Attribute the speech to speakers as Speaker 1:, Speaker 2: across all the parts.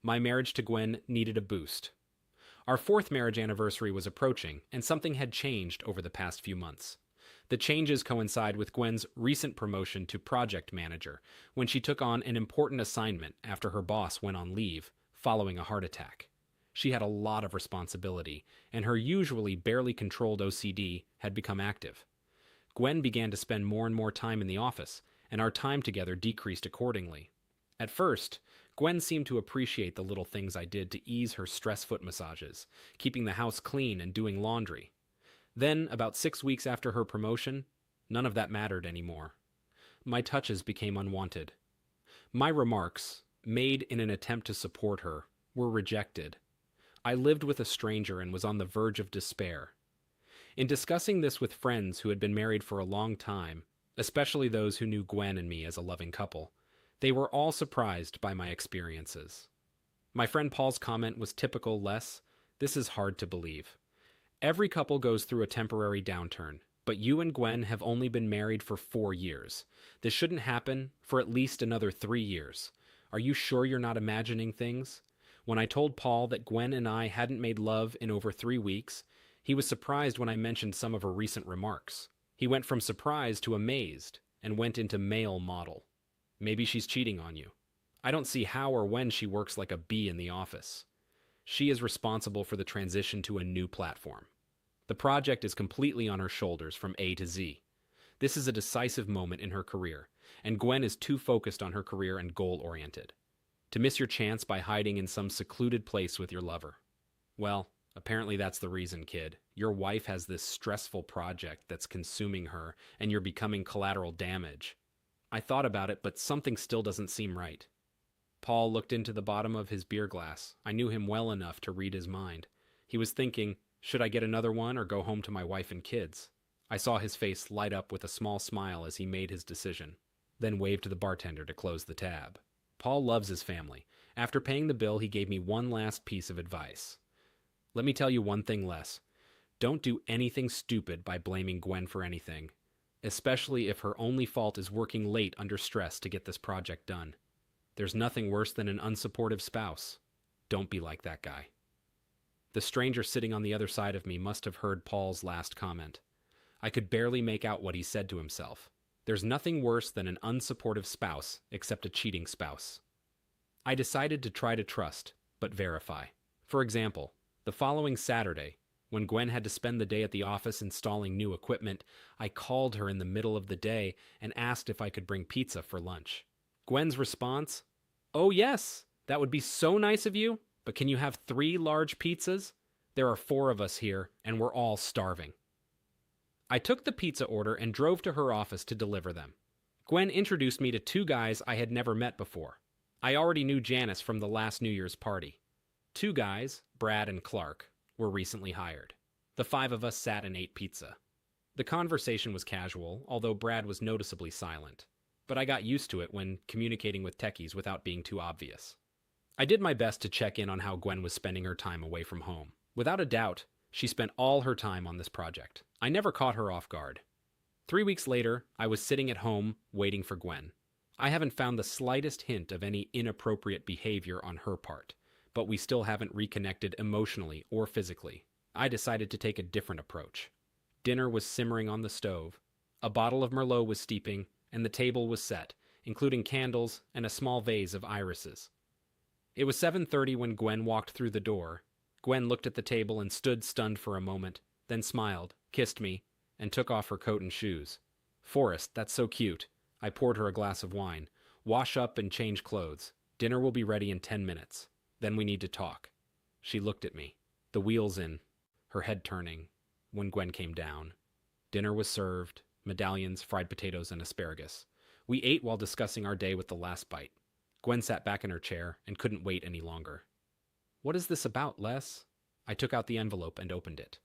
Speaker 1: My marriage to Gwen needed a boost. Our fourth marriage anniversary was approaching, and something had changed over the past few months. The changes coincide with Gwen's recent promotion to project manager when she took on an important assignment after her boss went on leave following a heart attack. She had a lot of responsibility, and her usually barely controlled OCD had become active. Gwen began to spend more and more time in the office, and our time together decreased accordingly. At first, Gwen seemed to appreciate the little things I did to ease her stress foot massages, keeping the house clean and doing laundry. Then, about 6 weeks after her promotion, none of that mattered anymore. My touches became unwanted. My remarks, made in an attempt to support her, were rejected. I lived with a stranger and was on the verge of despair. In discussing this with friends who had been married for a long time, especially those who knew Gwen and me as a loving couple, they were all surprised by my experiences. My friend Paul's comment was typical less, "This is hard to believe. Every couple goes through a temporary downturn, but you and Gwen have only been married for 4 years. This shouldn't happen for at least another 3 years. Are you sure you're not imagining things?" When I told Paul that Gwen and I hadn't made love in over 3 weeks, he was surprised when I mentioned some of her recent remarks. He went from surprised to amazed and went into male model. "Maybe she's cheating on you. I don't see how or when she works like a bee in the office. She is responsible for the transition to a new platform. The project is completely on her shoulders from A to Z. This is a decisive moment in her career, and Gwen is too focused on her career and goal-oriented to miss your chance by hiding in some secluded place with your lover. Well, apparently that's the reason, kid. Your wife has this stressful project that's consuming her, and you're becoming collateral damage." I thought about it, but something still doesn't seem right. Paul looked into the bottom of his beer glass. I knew him well enough to read his mind. He was thinking, should I get another one or go home to my wife and kids? I saw his face light up with a small smile as he made his decision, then waved to the bartender to close the tab. Paul loves his family. After paying the bill, he gave me one last piece of advice. "Let me tell you one thing less. Don't do anything stupid by blaming Gwen for anything, especially if her only fault is working late under stress to get this project done. There's nothing worse than an unsupportive spouse. Don't be like that guy." The stranger sitting on the other side of me must have heard Paul's last comment. I could barely make out what he said to himself. There's nothing worse than an unsupportive spouse except a cheating spouse. I decided to try to trust, but verify. For example, the following Saturday, when Gwen had to spend the day at the office installing new equipment, I called her in the middle of the day and asked if I could bring pizza for lunch. Gwen's response, "Oh yes, that would be so nice of you, but can you have 3 large pizzas? There are 4 of us here, and we're all starving." I took the pizza order and drove to her office to deliver them. Gwen introduced me to 2 guys I had never met before. I already knew Janice from the last New Year's party. 2 guys, Brad and Clark, were recently hired. The 5 of us sat and ate pizza. The conversation was casual, although Brad was noticeably silent. But I got used to it when communicating with techies without being too obvious. I did my best to check in on how Gwen was spending her time away from home. Without a doubt, she spent all her time on this project. I never caught her off guard. 3 weeks later, I was sitting at home waiting for Gwen. I haven't found the slightest hint of any inappropriate behavior on her part, but we still haven't reconnected emotionally or physically. I decided to take a different approach. Dinner was simmering on the stove, a bottle of Merlot was steeping, and the table was set, including candles and a small vase of irises. It was 7:30 when Gwen walked through the door. Gwen looked at the table and stood stunned for a moment, then smiled, kissed me, and took off her coat and shoes. "Forrest, that's so cute." I poured her a glass of wine. "Wash up and change clothes. Dinner will be ready in 10 minutes. Then we need to talk." She looked at me, the wheels in, her head turning, when Gwen came down. Dinner was served, medallions, fried potatoes, and asparagus. We ate while discussing our day with the last bite. Gwen sat back in her chair and couldn't wait any longer. "What is this about, Les?" I took out the envelope and opened it.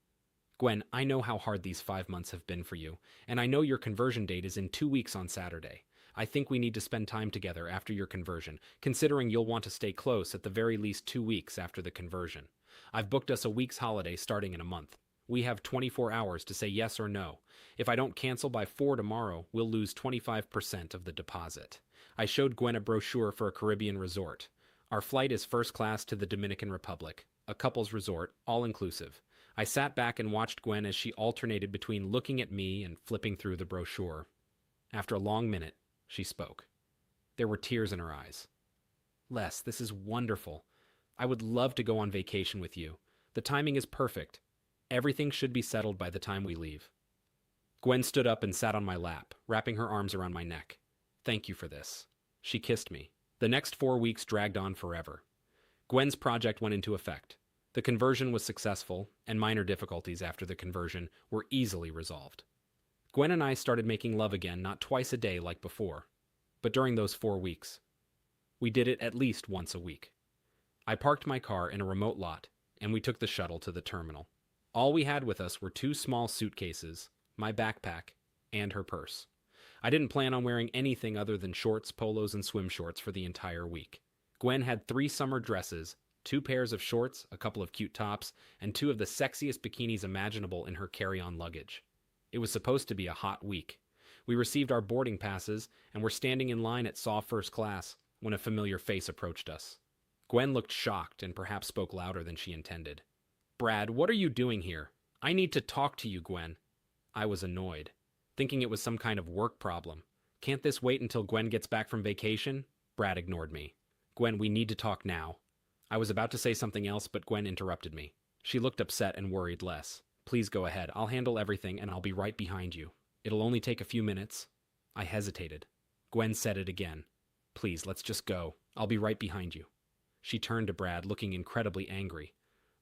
Speaker 1: "Gwen, I know how hard these 5 months have been for you, and I know your conversion date is in 2 weeks on Saturday. I think we need to spend time together after your conversion, considering you'll want to stay close at the very least 2 weeks after the conversion. I've booked us a week's holiday starting in a month. We have 24 hours to say yes or no. If I don't cancel by 4 tomorrow, we'll lose 25% of the deposit." I showed Gwen a brochure for a Caribbean resort. Our flight is first class to the Dominican Republic, a couple's resort, all inclusive. I sat back and watched Gwen as she alternated between looking at me and flipping through the brochure. After a long minute, she spoke. There were tears in her eyes. Les, this is wonderful. I would love to go on vacation with you. The timing is perfect. Everything should be settled by the time we leave. Gwen stood up and sat on my lap, wrapping her arms around my neck. Thank you for this. She kissed me. The next 4 weeks dragged on forever. Gwen's project went into effect. The conversion was successful, and minor difficulties after the conversion were easily resolved. Gwen and I started making love again, not twice a day like before, but during those 4 weeks. We did it at least once a week. I parked my car in a remote lot, and we took the shuttle to the terminal. All we had with us were 2 small suitcases, my backpack, and her purse. I didn't plan on wearing anything other than shorts, polos, and swim shorts for the entire week. Gwen had 3 summer dresses, 2 pairs of shorts, a couple of cute tops, and 2 of the sexiest bikinis imaginable in her carry-on luggage. It was supposed to be a hot week. We received our boarding passes and were standing in line at SAW First Class when a familiar face approached us. Gwen looked shocked and perhaps spoke louder than she intended. Brad, what are you doing here? I need to talk to you, Gwen. I was annoyed, thinking it was some kind of work problem. Can't this wait until Gwen gets back from vacation? Brad ignored me. Gwen, we need to talk now. I was about to say something else, but Gwen interrupted me. She looked upset and worried less. Please go ahead. I'll handle everything and I'll be right behind you. It'll only take a few minutes. I hesitated. Gwen said it again. Please, let's just go. I'll be right behind you. She turned to Brad, looking incredibly angry.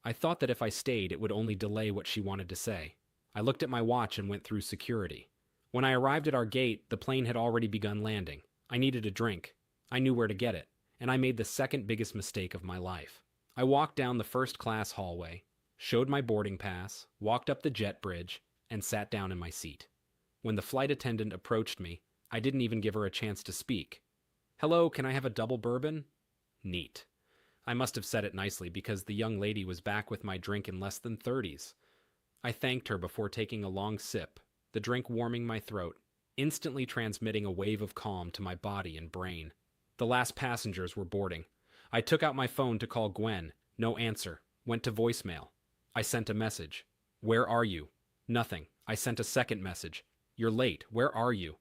Speaker 1: I thought that if I stayed, it would only delay what she wanted to say. I looked at my watch and went through security. When I arrived at our gate, the plane had already begun landing. I needed a drink. I knew where to get it, and I made the second biggest mistake of my life. I walked down the first-class hallway, showed my boarding pass, walked up the jet bridge, and sat down in my seat. When the flight attendant approached me, I didn't even give her a chance to speak. Hello, can I have a double bourbon? Neat. I must have said it nicely because the young lady was back with my drink in less than 30s. I thanked her before taking a long sip, the drink warming my throat, instantly transmitting a wave of calm to my body and brain. The last passengers were boarding. I took out my phone to call Gwen. No answer. Went to voicemail. I sent a message. Where are you? Nothing. I sent a second message. You're late. Where are you?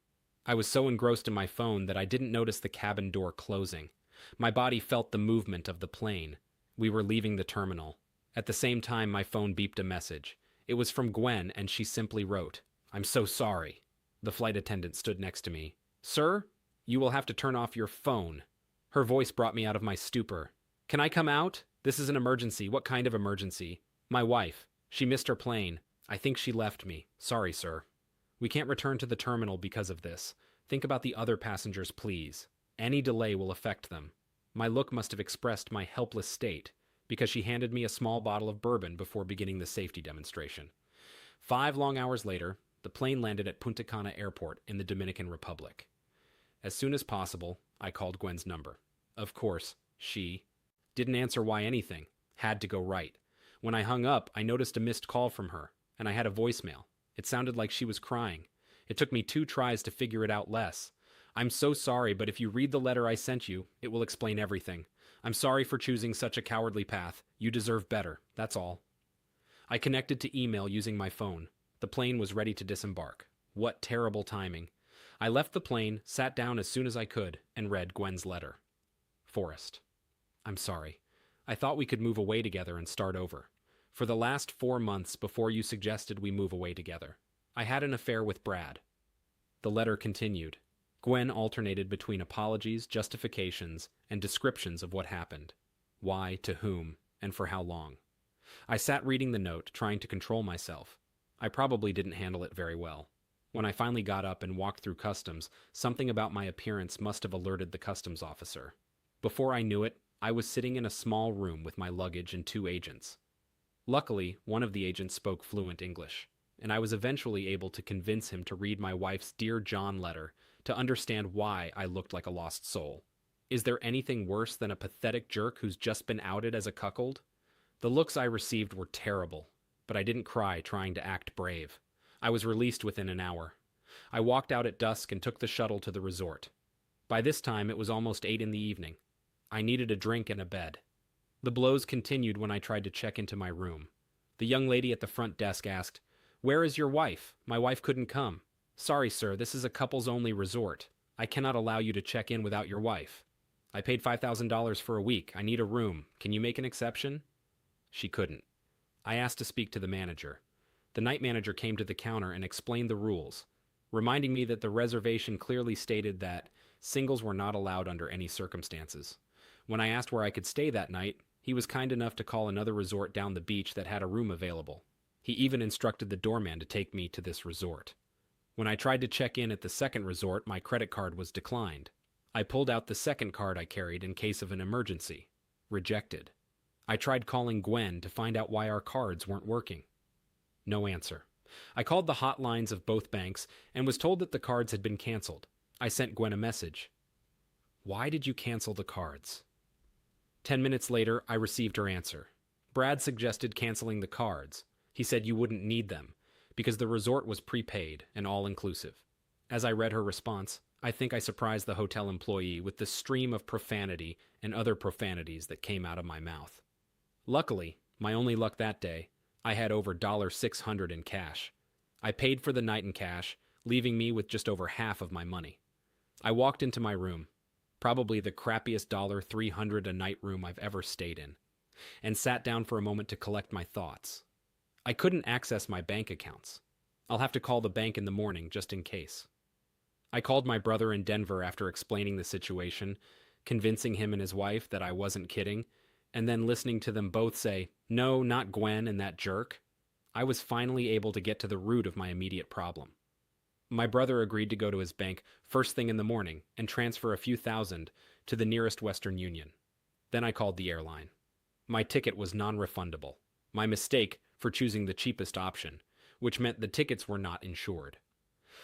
Speaker 1: I was so engrossed in my phone that I didn't notice the cabin door closing. My body felt the movement of the plane. We were leaving the terminal. At the same time, my phone beeped a message. It was from Gwen, and she simply wrote, I'm so sorry. The flight attendant stood next to me. Sir, you will have to turn off your phone. Her voice brought me out of my stupor. Can I come out? This is an emergency. What kind of emergency? My wife. She missed her plane. I think she left me. Sorry, sir. We can't return to the terminal because of this. Think about the other passengers, please. Any delay will affect them. My look must have expressed my helpless state, because she handed me a small bottle of bourbon before beginning the safety demonstration. 5 long hours later, the plane landed at Punta Cana Airport in the Dominican Republic. As soon as possible, I called Gwen's number. Of course, she didn't answer why anything. Had to go right. When I hung up, I noticed a missed call from her, and I had a voicemail. It sounded like she was crying. It took me 2 tries to figure it out less. I'm so sorry, but if you read the letter I sent you, it will explain everything. I'm sorry for choosing such a cowardly path. You deserve better. That's all. I connected to email using my phone. The plane was ready to disembark. What terrible timing. I left the plane, sat down as soon as I could, and read Gwen's letter. Forrest. I'm sorry. I thought we could move away together and start over. For the last 4 months before you suggested we move away together, I had an affair with Brad. The letter continued. Gwen alternated between apologies, justifications, and descriptions of what happened. Why, to whom, and for how long. I sat reading the note, trying to control myself. I probably didn't handle it very well. When I finally got up and walked through customs, something about my appearance must have alerted the customs officer. Before I knew it, I was sitting in a small room with my luggage and 2 agents. Luckily, one of the agents spoke fluent English, and I was eventually able to convince him to read my wife's Dear John letter to understand why I looked like a lost soul. Is there anything worse than a pathetic jerk who's just been outed as a cuckold? The looks I received were terrible, but I didn't cry trying to act brave. I was released within an hour. I walked out at dusk and took the shuttle to the resort. By this time, it was almost 8 in the evening. I needed a drink and a bed. The blows continued when I tried to check into my room. The young lady at the front desk asked, "Where is your wife? My wife couldn't come." "Sorry, sir, this is a couples-only resort. I cannot allow you to check in without your wife. I paid $5,000 for a week. I need a room. Can you make an exception?" She couldn't. I asked to speak to the manager. The night manager came to the counter and explained the rules, reminding me that the reservation clearly stated that singles were not allowed under any circumstances. When I asked where I could stay that night, he was kind enough to call another resort down the beach that had a room available. He even instructed the doorman to take me to this resort. When I tried to check in at the second resort, my credit card was declined. I pulled out the second card I carried in case of an emergency. Rejected. I tried calling Gwen to find out why our cards weren't working. No answer. I called the hotlines of both banks and was told that the cards had been canceled. I sent Gwen a message. "Why did you cancel the cards?" 10 minutes later, I received her answer. Brad suggested canceling the cards. He said you wouldn't need them, because the resort was prepaid and all-inclusive. As I read her response, I think I surprised the hotel employee with the stream of profanity and other profanities that came out of my mouth. Luckily, my only luck that day, I had over $600 in cash. I paid for the night in cash, leaving me with just over half of my money. I walked into my room, probably the crappiest $300 a night room I've ever stayed in, and sat down for a moment to collect my thoughts. I couldn't access my bank accounts. I'll have to call the bank in the morning just in case. I called my brother in Denver after explaining the situation, convincing him and his wife that I wasn't kidding, and then listening to them both say, "No, not Gwen and that jerk." I was finally able to get to the root of my immediate problem. My brother agreed to go to his bank first thing in the morning and transfer a few thousand to the nearest Western Union. Then I called the airline. My ticket was non-refundable. My mistake for choosing the cheapest option, which meant the tickets were not insured.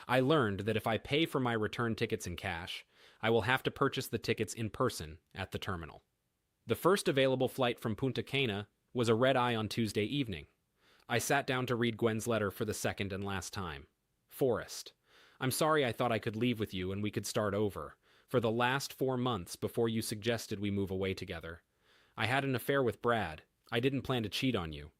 Speaker 1: I learned that if I pay for my return tickets in cash, I will have to purchase the tickets in person at the terminal. The first available flight from Punta Cana was a red-eye on Tuesday evening. I sat down to read Gwen's letter for the second and last time. Forrest, I'm sorry I thought I could leave with you and we could start over. For the last 4 months before you suggested we move away together, I had an affair with Brad. I didn't plan to cheat on you.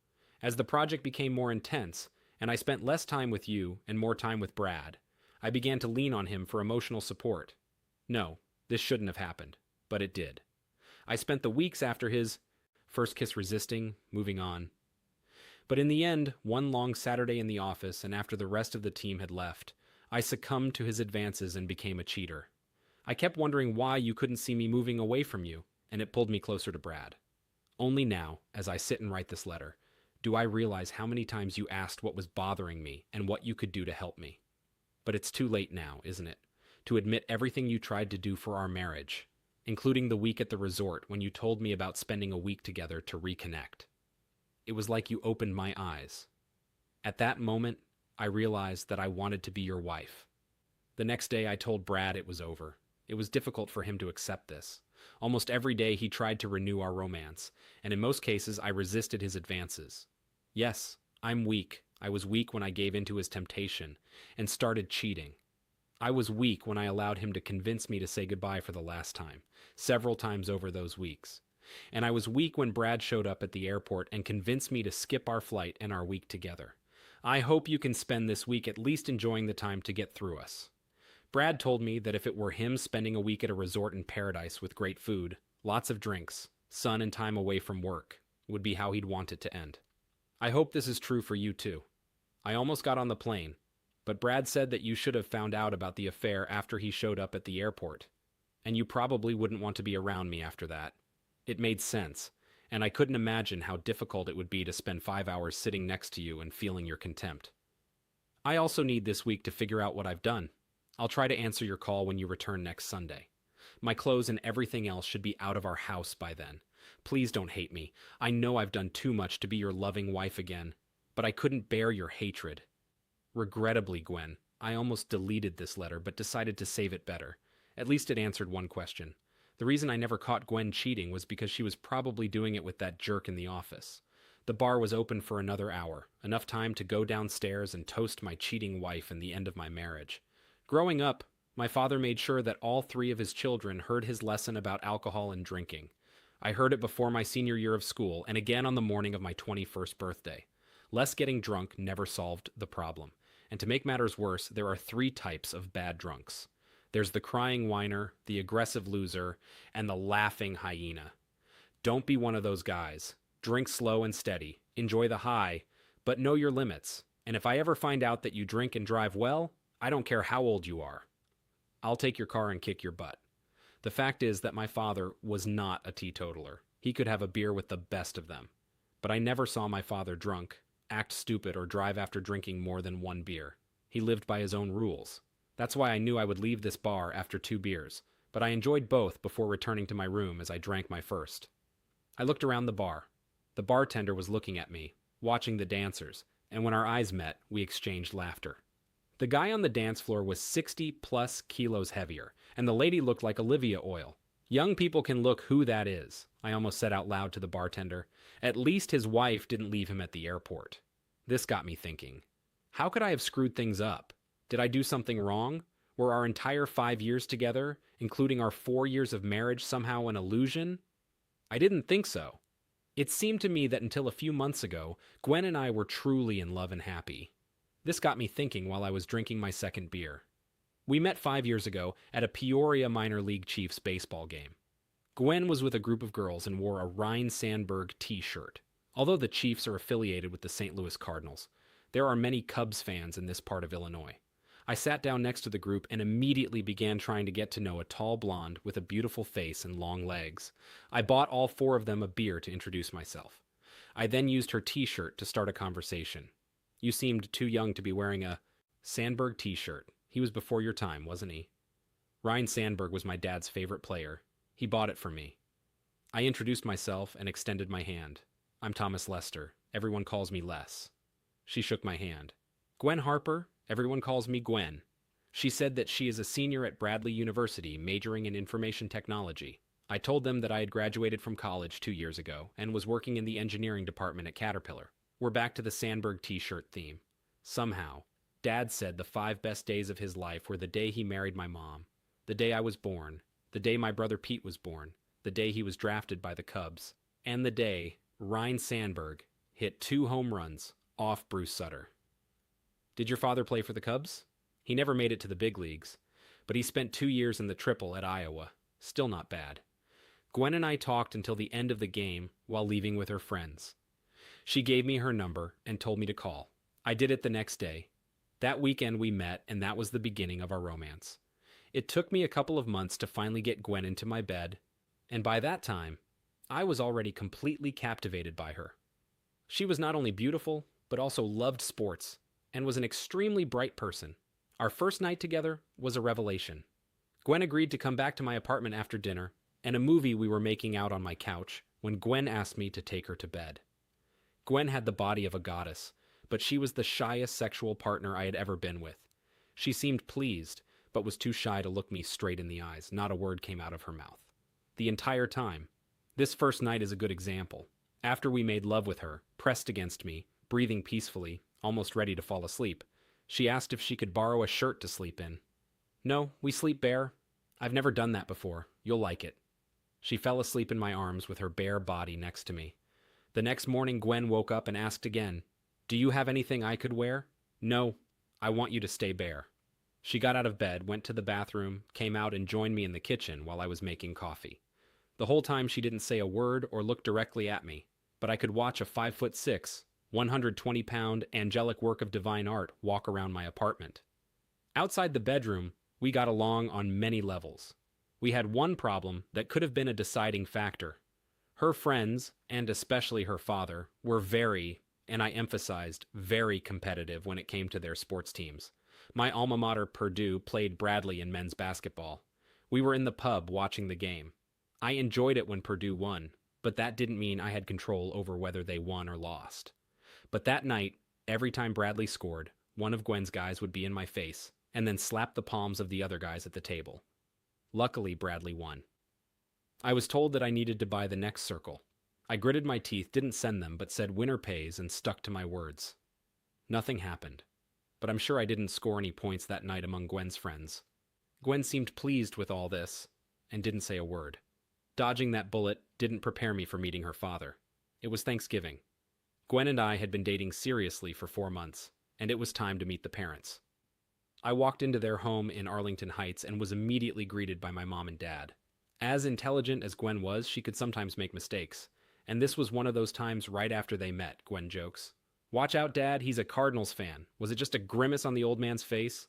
Speaker 1: As the project became more intense, and I spent less time with you and more time with Brad, I began to lean on him for emotional support. No, this shouldn't have happened, but it did. I spent the weeks after his first kiss resisting, moving on. But in the end, one long Saturday in the office and after the rest of the team had left, I succumbed to his advances and became a cheater. I kept wondering why you couldn't see me moving away from you, and it pulled me closer to Brad. Only now, as I sit and write this letter, do I realize how many times you asked what was bothering me and what you could do to help me. But it's too late now, isn't it, to admit everything you tried to do for our marriage, including the week at the resort when you told me about spending a week together to reconnect. It was like you opened my eyes. At that moment, I realized that I wanted to be your wife. The next day, I told Brad it was over. It was difficult for him to accept this. Almost every day, he tried to renew our romance, and in most cases, I resisted his advances. Yes, I'm weak. I was weak when I gave in to his temptation and started cheating. I was weak when I allowed him to convince me to say goodbye for the last time, several times over those weeks. And I was weak when Brad showed up at the airport and convinced me to skip our flight and our week together. I hope you can spend this week at least enjoying the time to get through us. Brad told me that if it were him spending a week at a resort in paradise with great food, lots of drinks, sun and time away from work, would be how he'd want it to end. I hope this is true for you too. I almost got on the plane, but Brad said that you should have found out about the affair after he showed up at the airport, and you probably wouldn't want to be around me after that. It made sense, and I couldn't imagine how difficult it would be to spend 5 hours sitting next to you and feeling your contempt. I also need this week to figure out what I've done. I'll try to answer your call when you return next Sunday. My clothes and everything else should be out of our house by then. Please don't hate me. I know I've done too much to be your loving wife again, but I couldn't bear your hatred. Regrettably, Gwen, I almost deleted this letter but decided to save it better. At least it answered one question. The reason I never caught Gwen cheating was because she was probably doing it with that jerk in the office. The bar was open for another hour, enough time to go downstairs and toast my cheating wife and the end of my marriage. Growing up, My father made sure that all three of his children heard his lesson about alcohol and drinking. I heard it before my senior year of school and again on the morning of my 21st birthday. Less getting drunk never solved the problem. And to make matters worse, there are three types of bad drunks. There's the crying whiner, the aggressive loser, and the laughing hyena. Don't be one of those guys. Drink slow and steady. Enjoy the high, but know your limits. And if I ever find out that you drink and drive well, I don't care how old you are. I'll take your car and kick your butt. The fact is that my father was not a teetotaler. He could have a beer with the best of them. But I never saw my father drunk, act stupid, or drive after drinking more than one beer. He lived by his own rules. That's why I knew I would leave this bar after 2 beers, but I enjoyed both before returning to my room as I drank my first. I looked around the bar. The bartender was looking at me, watching the dancers, and when our eyes met, we exchanged laughter. The guy on the dance floor was 60 plus kilos heavier, and the lady looked like Olivia Oil. Young people can look who that is, I almost said out loud to the bartender. At least his wife didn't leave him at the airport. This got me thinking. How could I have screwed things up? Did I do something wrong? Were our entire 5 years together, including our 4 years of marriage, somehow an illusion? I didn't think so. It seemed to me that until a few months ago, Gwen and I were truly in love and happy. This got me thinking while I was drinking my second beer. We met 5 years ago at a Peoria minor league Chiefs baseball game. Gwen was with a group of girls and wore a Ryne Sandberg t-shirt. Although the Chiefs are affiliated with the St. Louis Cardinals, there are many Cubs fans in this part of Illinois. I sat down next to the group and immediately began trying to get to know a tall blonde with a beautiful face and long legs. I bought all 4 of them a beer to introduce myself. I then used her t-shirt to start a conversation. You seemed too young to be wearing a Sandberg t-shirt. He was before your time, wasn't he? Ryne Sandberg was my dad's favorite player. He bought it for me. I introduced myself and extended my hand. I'm Thomas Lester. Everyone calls me Les. She shook my hand. Gwen Harper? Everyone calls me Gwen. She said that she is a senior at Bradley University, majoring in information technology. I told them that I had graduated from college 2 years ago and was working in the engineering department at Caterpillar. We're back to the Sandberg t-shirt theme. Somehow, Dad said the 5 best days of his life were the day he married my mom, the day I was born, the day my brother Pete was born, the day he was drafted by the Cubs, and the day Ryne Sandberg hit 2 home runs off Bruce Sutter. Did your father play for the Cubs? He never made it to the big leagues, but he spent 2 years in the triple at Iowa. Still not bad. Gwen and I talked until the end of the game while leaving with her friends. She gave me her number and told me to call. I did it the next day. That weekend we met, and that was the beginning of our romance. It took me a couple of months to finally get Gwen into my bed, and by that time, I was already completely captivated by her. She was not only beautiful, but also loved sports, and was an extremely bright person. Our first night together was a revelation. Gwen agreed to come back to my apartment after dinner, and a movie we were making out on my couch, when Gwen asked me to take her to bed. Gwen had the body of a goddess, but she was the shyest sexual partner I had ever been with. She seemed pleased, but was too shy to look me straight in the eyes. Not a word came out of her mouth. The entire time. This first night is a good example. After we made love with her, pressed against me, breathing peacefully, almost ready to fall asleep, she asked if she could borrow a shirt to sleep in. No, we sleep bare. I've never done that before. You'll like it. She fell asleep in my arms with her bare body next to me. The next morning, Gwen woke up and asked again, "Do you have anything I could wear?" "No, I want you to stay bare." She got out of bed, went to the bathroom, came out and joined me in the kitchen while I was making coffee. The whole time she didn't say a word or look directly at me, but I could watch a 5'6", 120-pound angelic work of divine art walk around my apartment. Outside the bedroom, we got along on many levels. We had one problem that could have been a deciding factor. Her friends, and especially her father, were very, and I emphasized, very competitive when it came to their sports teams. My alma mater, Purdue, played Bradley in men's basketball. We were in the pub watching the game. I enjoyed it when Purdue won, but that didn't mean I had control over whether they won or lost. But that night, every time Bradley scored, one of Gwen's guys would be in my face, and then slap the palms of the other guys at the table. Luckily, Bradley won. I was told that I needed to buy the next circle. I gritted my teeth, didn't send them, but said winner pays and stuck to my words. Nothing happened, but I'm sure I didn't score any points that night among Gwen's friends. Gwen seemed pleased with all this and didn't say a word. Dodging that bullet didn't prepare me for meeting her father. It was Thanksgiving. Gwen and I had been dating seriously for 4 months, and it was time to meet the parents. I walked into their home in Arlington Heights and was immediately greeted by my mom and dad. As intelligent as Gwen was, she could sometimes make mistakes, and this was one of those times right after they met, Gwen jokes. "Watch out, Dad, he's a Cardinals fan. Was it just a grimace on the old man's face?"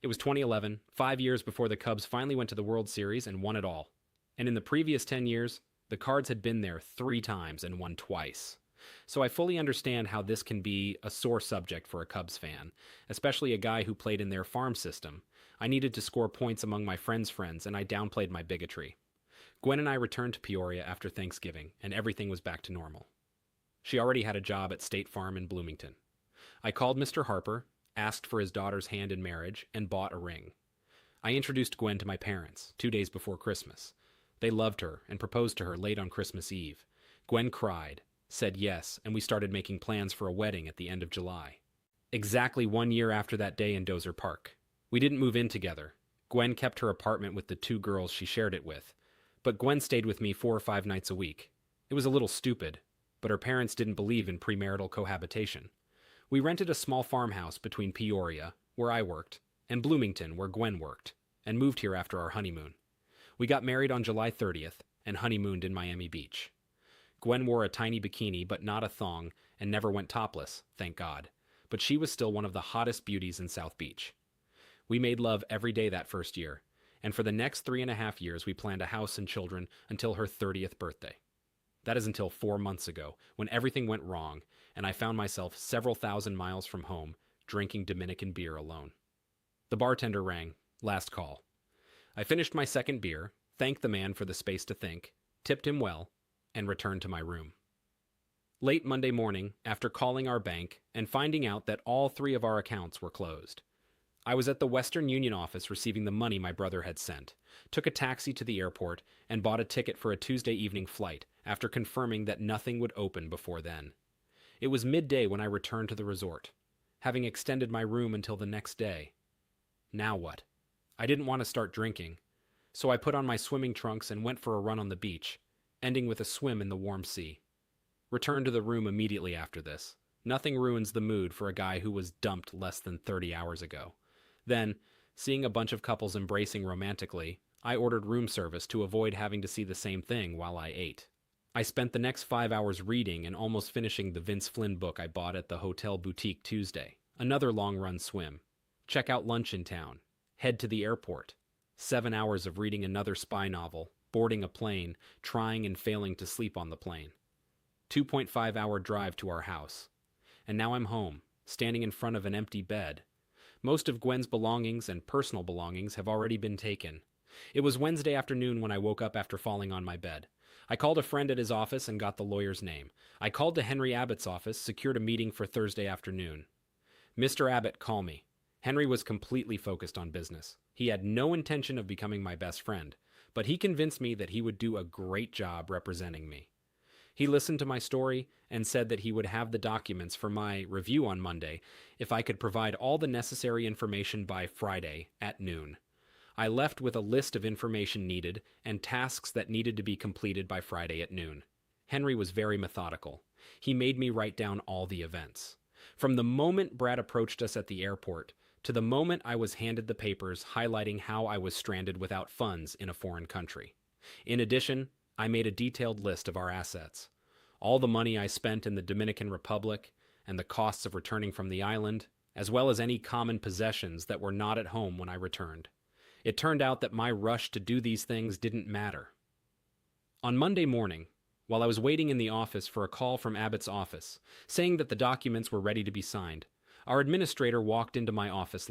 Speaker 1: It was 2011, 5 years before the Cubs finally went to the World Series and won it all. And in the previous 10 years, the Cards had been there 3 times and won twice. So I fully understand how this can be a sore subject for a Cubs fan, especially a guy who played in their farm system. I needed to score points among my friends' friends, and I downplayed my bigotry. Gwen and I returned to Peoria after Thanksgiving, and everything was back to normal. She already had a job at State Farm in Bloomington. I called Mr. Harper, asked for his daughter's hand in marriage, and bought a ring. I introduced Gwen to my parents 2 days before Christmas. They loved her and proposed to her late on Christmas Eve. Gwen cried, said yes, and we started making plans for a wedding at the end of July. Exactly 1 year after that day in Dozer Park. We didn't move in together. Gwen kept her apartment with the 2 girls she shared it with, but Gwen stayed with me 4 or 5 nights a week. It was a little stupid, but her parents didn't believe in premarital cohabitation. We rented a small farmhouse between Peoria, where I worked, and Bloomington, where Gwen worked, and moved here after our honeymoon. We got married on July 30th and honeymooned in Miami Beach. Gwen wore a tiny bikini, but not a thong, and never went topless, thank God. But she was still one of the hottest beauties in South Beach. We made love every day that first year, and for the next 3.5 years we planned a house and children until her 30th birthday. That is until 4 months ago, when everything went wrong, and I found myself several thousand miles from home, drinking Dominican beer alone. The bartender rang. Last call. I finished my second beer, thanked the man for the space to think, tipped him well, and returned to my room. Late Monday morning, after calling our bank and finding out that all 3 of our accounts were closed, I was at the Western Union office receiving the money my brother had sent, took a taxi to the airport, and bought a ticket for a Tuesday evening flight after confirming that nothing would open before then. It was midday when I returned to the resort, having extended my room until the next day. Now what? I didn't want to start drinking, so I put on my swimming trunks and went for a run on the beach, ending with a swim in the warm sea. Returned to the room immediately after this. Nothing ruins the mood for a guy who was dumped less than 30 hours ago. Then, seeing a bunch of couples embracing romantically, I ordered room service to avoid having to see the same thing while I ate. I spent the next 5 hours reading and almost finishing the Vince Flynn book I bought at the Hotel Boutique Tuesday. Another long-run swim. Check out lunch in town. Head to the airport. 7 hours of reading another spy novel, boarding a plane, trying and failing to sleep on the plane. 2.5-hour drive to our house. And now I'm home, standing in front of an empty bed. Most of Gwen's belongings and personal belongings have already been taken. It was Wednesday afternoon when I woke up after falling on my bed. I called a friend at his office and got the lawyer's name. I called to Henry Abbott's office, secured a meeting for Thursday afternoon. "Mr. Abbott, call me." Henry was completely focused on business. He had no intention of becoming my best friend, but he convinced me that he would do a great job representing me. He listened to my story and said that he would have the documents for my review on Monday if I could provide all the necessary information by Friday at noon. I left with a list of information needed and tasks that needed to be completed by Friday at noon. Henry was very methodical. He made me write down all the events. From the moment Brad approached us at the airport to the moment I was handed the papers highlighting how I was stranded without funds in a foreign country. In addition, I made a detailed list of our assets. All the money I spent in the Dominican Republic and the costs of returning from the island, as well as any common possessions that were not at home when I returned. It turned out that my rush to do these things didn't matter. On Monday morning, while I was waiting in the office for a call from Abbott's office, saying that the documents were ready to be signed, our administrator walked into my office.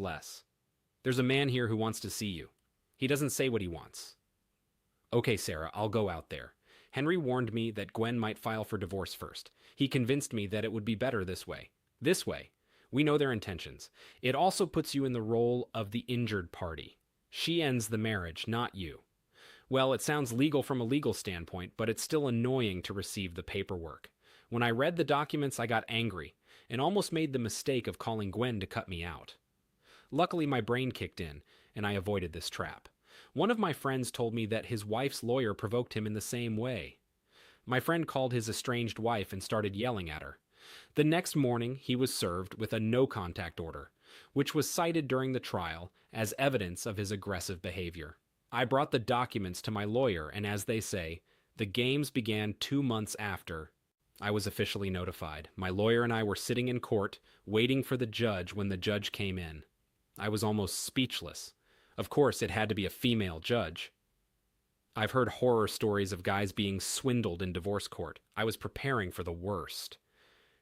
Speaker 1: "There's a man here who wants to see you. He doesn't say what he wants." "Okay, Sarah, I'll go out there." Henry warned me that Gwen might file for divorce first. He convinced me that it would be better this way. This way. We know their intentions. It also puts you in the role of the injured party. She ends the marriage, not you. Well, it sounds legal from a legal standpoint, but it's still annoying to receive the paperwork. When I read the documents, I got angry and almost made the mistake of calling Gwen to cut me out. Luckily, my brain kicked in, and I avoided this trap. One of my friends told me that his wife's lawyer provoked him in the same way. My friend called his estranged wife and started yelling at her. The next morning, he was served with a no-contact order, which was cited during the trial as evidence of his aggressive behavior. I brought the documents to my lawyer, and as they say, the games began 2 months after I was officially notified. My lawyer and I were sitting in court, waiting for the judge when the judge came in. I was almost speechless. Of course, it had to be a female judge. I've heard horror stories of guys being swindled in divorce court. I was preparing for the worst.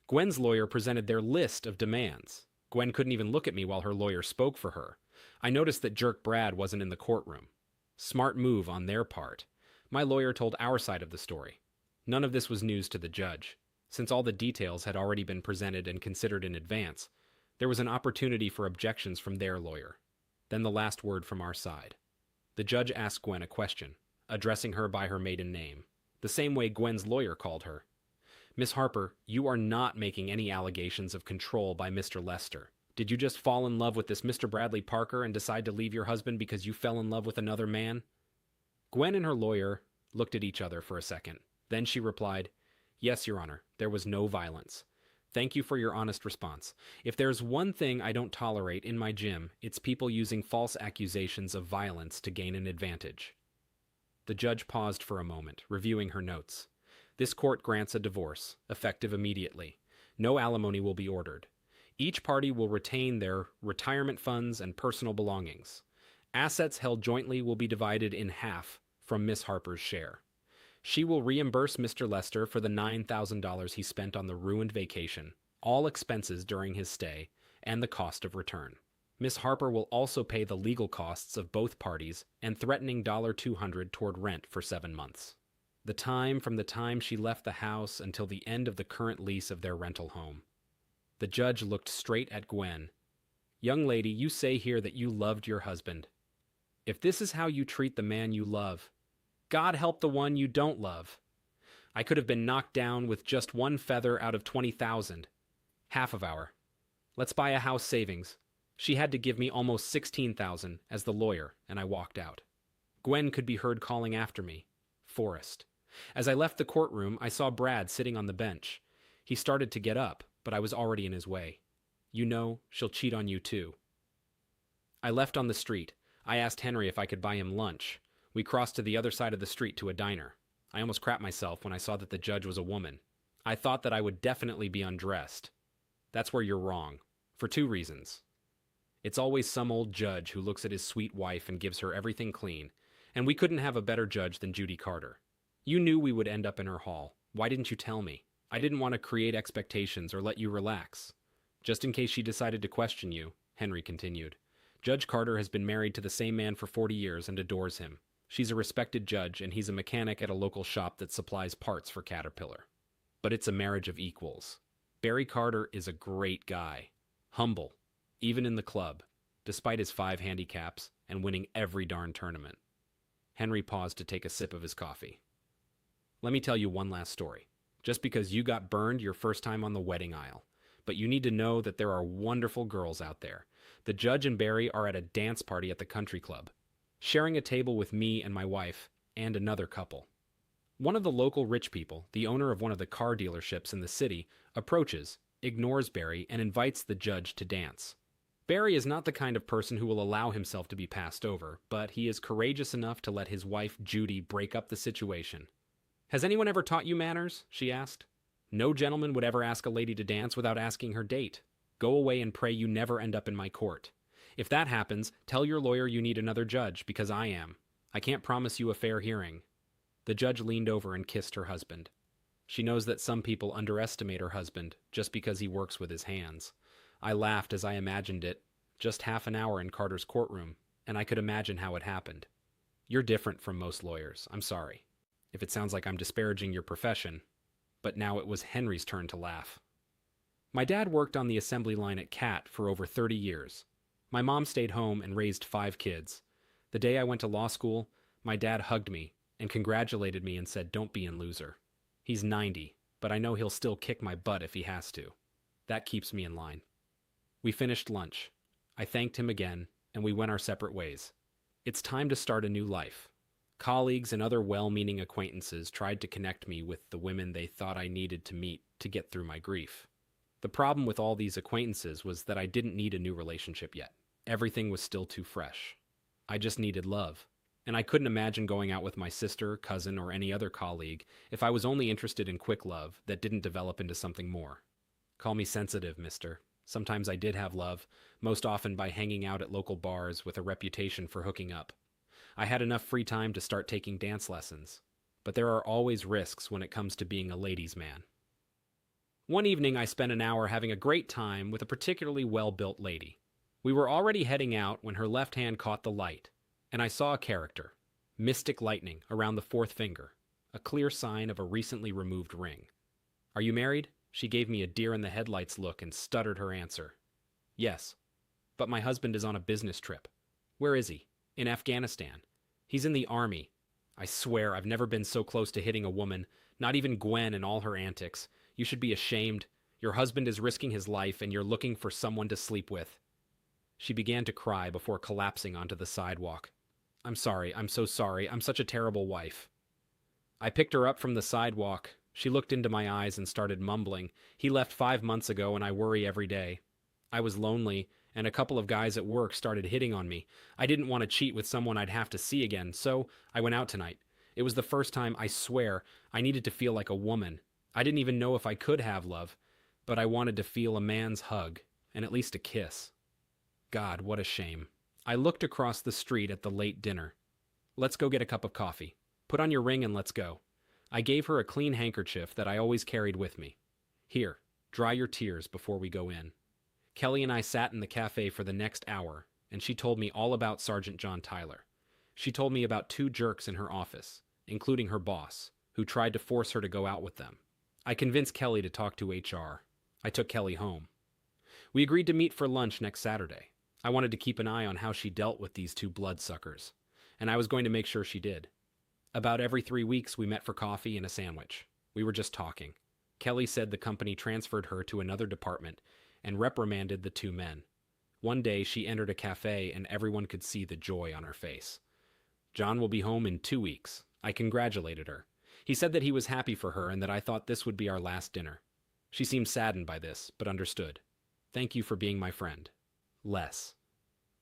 Speaker 1: Gwen's lawyer presented their list of demands. Gwen couldn't even look at me while her lawyer spoke for her. I noticed that jerk Brad wasn't in the courtroom. Smart move on their part. My lawyer told our side of the story. None of this was news to the judge. Since all the details had already been presented and considered in advance, there was an opportunity for objections from their lawyer. Then the last word from our side. The judge asked Gwen a question, addressing her by her maiden name, the same way Gwen's lawyer called her. Miss Harper, you are not making any allegations of control by Mr. Lester. Did you just fall in love with this Mr. Bradley Parker and decide to leave your husband because you fell in love with another man? Gwen and her lawyer looked at each other for a second. Then she replied, Yes, Your Honor, there was no violence. Thank you for your honest response. If there's one thing I don't tolerate in my gym, it's people using false accusations of violence to gain an advantage. The judge paused for a moment, reviewing her notes. This court grants a divorce, effective immediately. No alimony will be ordered. Each party will retain their retirement funds and personal belongings. Assets held jointly will be divided in half from Miss Harper's share. She will reimburse Mr. Lester for the $9,000 he spent on the ruined vacation, all expenses during his stay, and the cost of return. Miss Harper will also pay the legal costs of both parties and threatening $200 toward rent for 7 months. The time from the time she left the house until the end of the current lease of their rental home. The judge looked straight at Gwen. Young lady, you say here that you loved your husband. If this is how you treat the man you love, God help the one you don't love. I could have been knocked down with just one feather out of 20,000. Half of our. Let's buy a house savings. She had to give me almost 16,000 as the lawyer, and I walked out. Gwen could be heard calling after me. Forrest. As I left the courtroom, I saw Brad sitting on the bench. He started to get up, but I was already in his way. You know, she'll cheat on you too. I left on the street. I asked Henry if I could buy him lunch. We crossed to the other side of the street to a diner. I almost crapped myself when I saw that the judge was a woman. I thought that I would definitely be undressed. That's where you're wrong. For 2 reasons. It's always some old judge who looks at his sweet wife and gives her everything clean, and we couldn't have a better judge than Judy Carter. You knew we would end up in her hall. Why didn't you tell me? I didn't want to create expectations or let you relax. Just in case she decided to question you, Henry continued. Judge Carter has been married to the same man for 40 years and adores him. She's a respected judge, and he's a mechanic at a local shop that supplies parts for Caterpillar. But it's a marriage of equals. Barry Carter is a great guy. Humble, even in the club, despite his 5 handicaps and winning every darn tournament. Henry paused to take a sip of his coffee. Let me tell you one last story. Just because you got burned your first time on the wedding aisle. But you need to know that there are wonderful girls out there. The judge and Barry are at a dance party at the country club, sharing a table with me and my wife and another couple. One of the local rich people, the owner of one of the car dealerships in the city, approaches, ignores Barry, and invites the judge to dance. Barry is not the kind of person who will allow himself to be passed over, but he is courageous enough to let his wife, Judy, break up the situation. Has anyone ever taught you manners? She asked. No gentleman would ever ask a lady to dance without asking her date. Go away and pray you never end up in my court. If that happens, tell your lawyer you need another judge, because I am. I can't promise you a fair hearing. The judge leaned over and kissed her husband. She knows that some people underestimate her husband just because he works with his hands. I laughed as I imagined it, just half an hour in Carter's courtroom, and I could imagine how it happened. You're different from most lawyers. I'm sorry if it sounds like I'm disparaging your profession, but now it was Henry's turn to laugh. My dad worked on the assembly line at CAT for over 30 years. My mom stayed home and raised 5 kids. The day I went to law school, my dad hugged me and congratulated me and said, "Don't be a loser." He's 90, but I know he'll still kick my butt if he has to. That keeps me in line. We finished lunch. I thanked him again, and and we went our separate ways. It's time to start a new life. Colleagues and other well-meaning acquaintances tried to connect me with the women they thought I needed to meet to get through my grief. The problem with all these acquaintances was that I didn't need a new relationship yet. Everything was still too fresh. I just needed love. And I couldn't imagine going out with my sister, cousin, or any other colleague if I was only interested in quick love that didn't develop into something more. Call me sensitive, mister. Sometimes I did have love, most often by hanging out at local bars with a reputation for hooking up. I had enough free time to start taking dance lessons. But there are always risks when it comes to being a ladies' man. One evening, I spent an hour having a great time with a particularly well-built lady. We were already heading out when her left hand caught the light, and I saw a character, mystic lightning around the fourth finger, a clear sign of a recently removed ring. "Are you married?" She gave me a deer-in-the-headlights look and stuttered her answer. "Yes, but my husband is on a business trip." "Where is he?" "In Afghanistan. He's in the army." I swear I've never been so close to hitting a woman, not even Gwen and all her antics. You should be ashamed. Your husband is risking his life and you're looking for someone to sleep with. She began to cry before collapsing onto the sidewalk. "I'm sorry, I'm so sorry, I'm such a terrible wife." I picked her up from the sidewalk. She looked into my eyes and started mumbling. "He left 5 months ago and I worry every day." I was lonely, and a couple of guys at work started hitting on me. I didn't want to cheat with someone I'd have to see again, so I went out tonight. It was the first time, I swear, I needed to feel like a woman. I didn't even know if I could have love, but I wanted to feel a man's hug, and at least a kiss. God, what a shame. I looked across the street at the late dinner. "Let's go get a cup of coffee. Put on your ring and let's go." I gave her a clean handkerchief that I always carried with me. "Here, dry your tears before we go in." Kelly and I sat in the cafe for the next hour, and she told me all about Sergeant John Tyler. She told me about 2 jerks in her office, including her boss, who tried to force her to go out with them. I convinced Kelly to talk to HR. I took Kelly home. We agreed to meet for lunch next Saturday. I wanted to keep an eye on how she dealt with these 2 bloodsuckers, and I was going to make sure she did. About every 3 weeks, we met for coffee and a sandwich. We were just talking. Kelly said the company transferred her to another department and reprimanded the 2 men. One day, she entered a cafe and everyone could see the joy on her face. "John will be home in 2 weeks. I congratulated her. He said that he was happy for her and that I thought this would be our last dinner. She seemed saddened by this, but understood. "Thank you for being my friend. Les.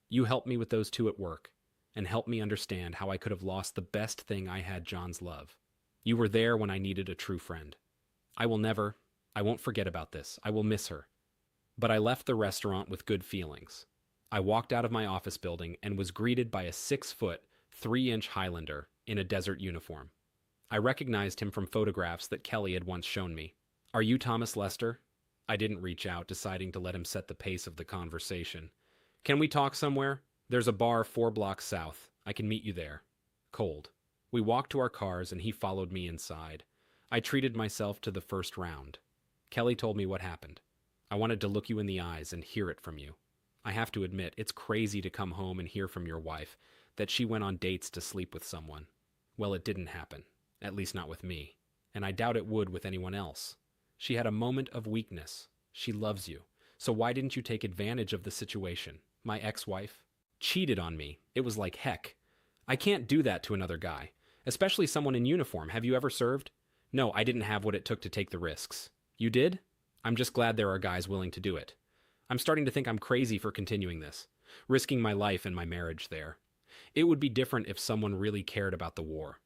Speaker 1: You helped me with those 2 at work, and helped me understand how I could have lost the best thing I had, John's love. You were there when I needed a true friend. I won't forget about this. I will miss her." But I left the restaurant with good feelings. I walked out of my office building and was greeted by a 6-foot, 3-inch Highlander in a desert uniform. I recognized him from photographs that Kelly had once shown me. "Are you Thomas Lester?" I didn't reach out, deciding to let him set the pace of the conversation. "Can we talk somewhere? There's a bar 4 blocks south. I can meet you there." Cold. We walked to our cars and he followed me inside. I treated myself to the first round. Kelly told me what happened. "I wanted to look you in the eyes and hear it from you. I have to admit, it's crazy to come home and hear from your wife that she went on dates to sleep with someone. Well, it didn't happen. At least not with me. And I doubt it would with anyone else. She had a moment of weakness. She loves you. So why didn't you take advantage of the situation? My ex-wife cheated on me. It was like heck. I can't do that to another guy, especially someone in uniform. Have you ever served? No, I didn't have what it took to take the risks. You did? I'm just glad there are guys willing to do it. I'm starting to think I'm crazy for continuing this, risking my life and my marriage there. It would be different if someone really cared about the war.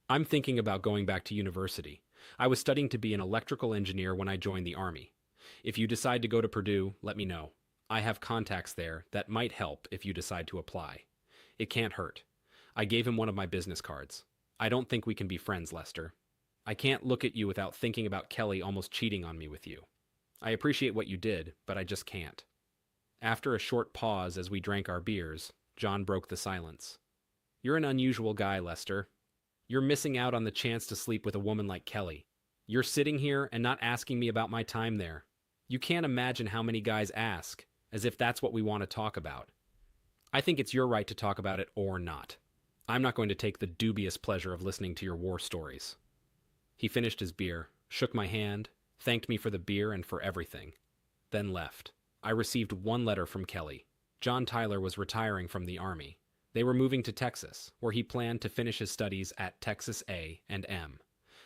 Speaker 1: I'm thinking about going back to university. I was studying to be an electrical engineer when I joined the Army. If you decide to go to Purdue, let me know. I have contacts there that might help if you decide to apply. It can't hurt. I gave him one of my business cards. I don't think we can be friends, Lester. I can't look at you without thinking about Kelly almost cheating on me with you. I appreciate what you did, but I just can't." After a short pause as we drank our beers, John broke the silence. "You're an unusual guy, Lester. You're missing out on the chance to sleep with a woman like Kelly. You're sitting here and not asking me about my time there. You can't imagine how many guys ask, as if that's what we want to talk about. I think it's your right to talk about it or not. I'm not going to take the dubious pleasure of listening to your war stories." He finished his beer, shook my hand, thanked me for the beer and for everything, then left. I received one letter from Kelly. John Tyler was retiring from the Army. They were moving to Texas, where he planned to finish his studies at Texas A&M.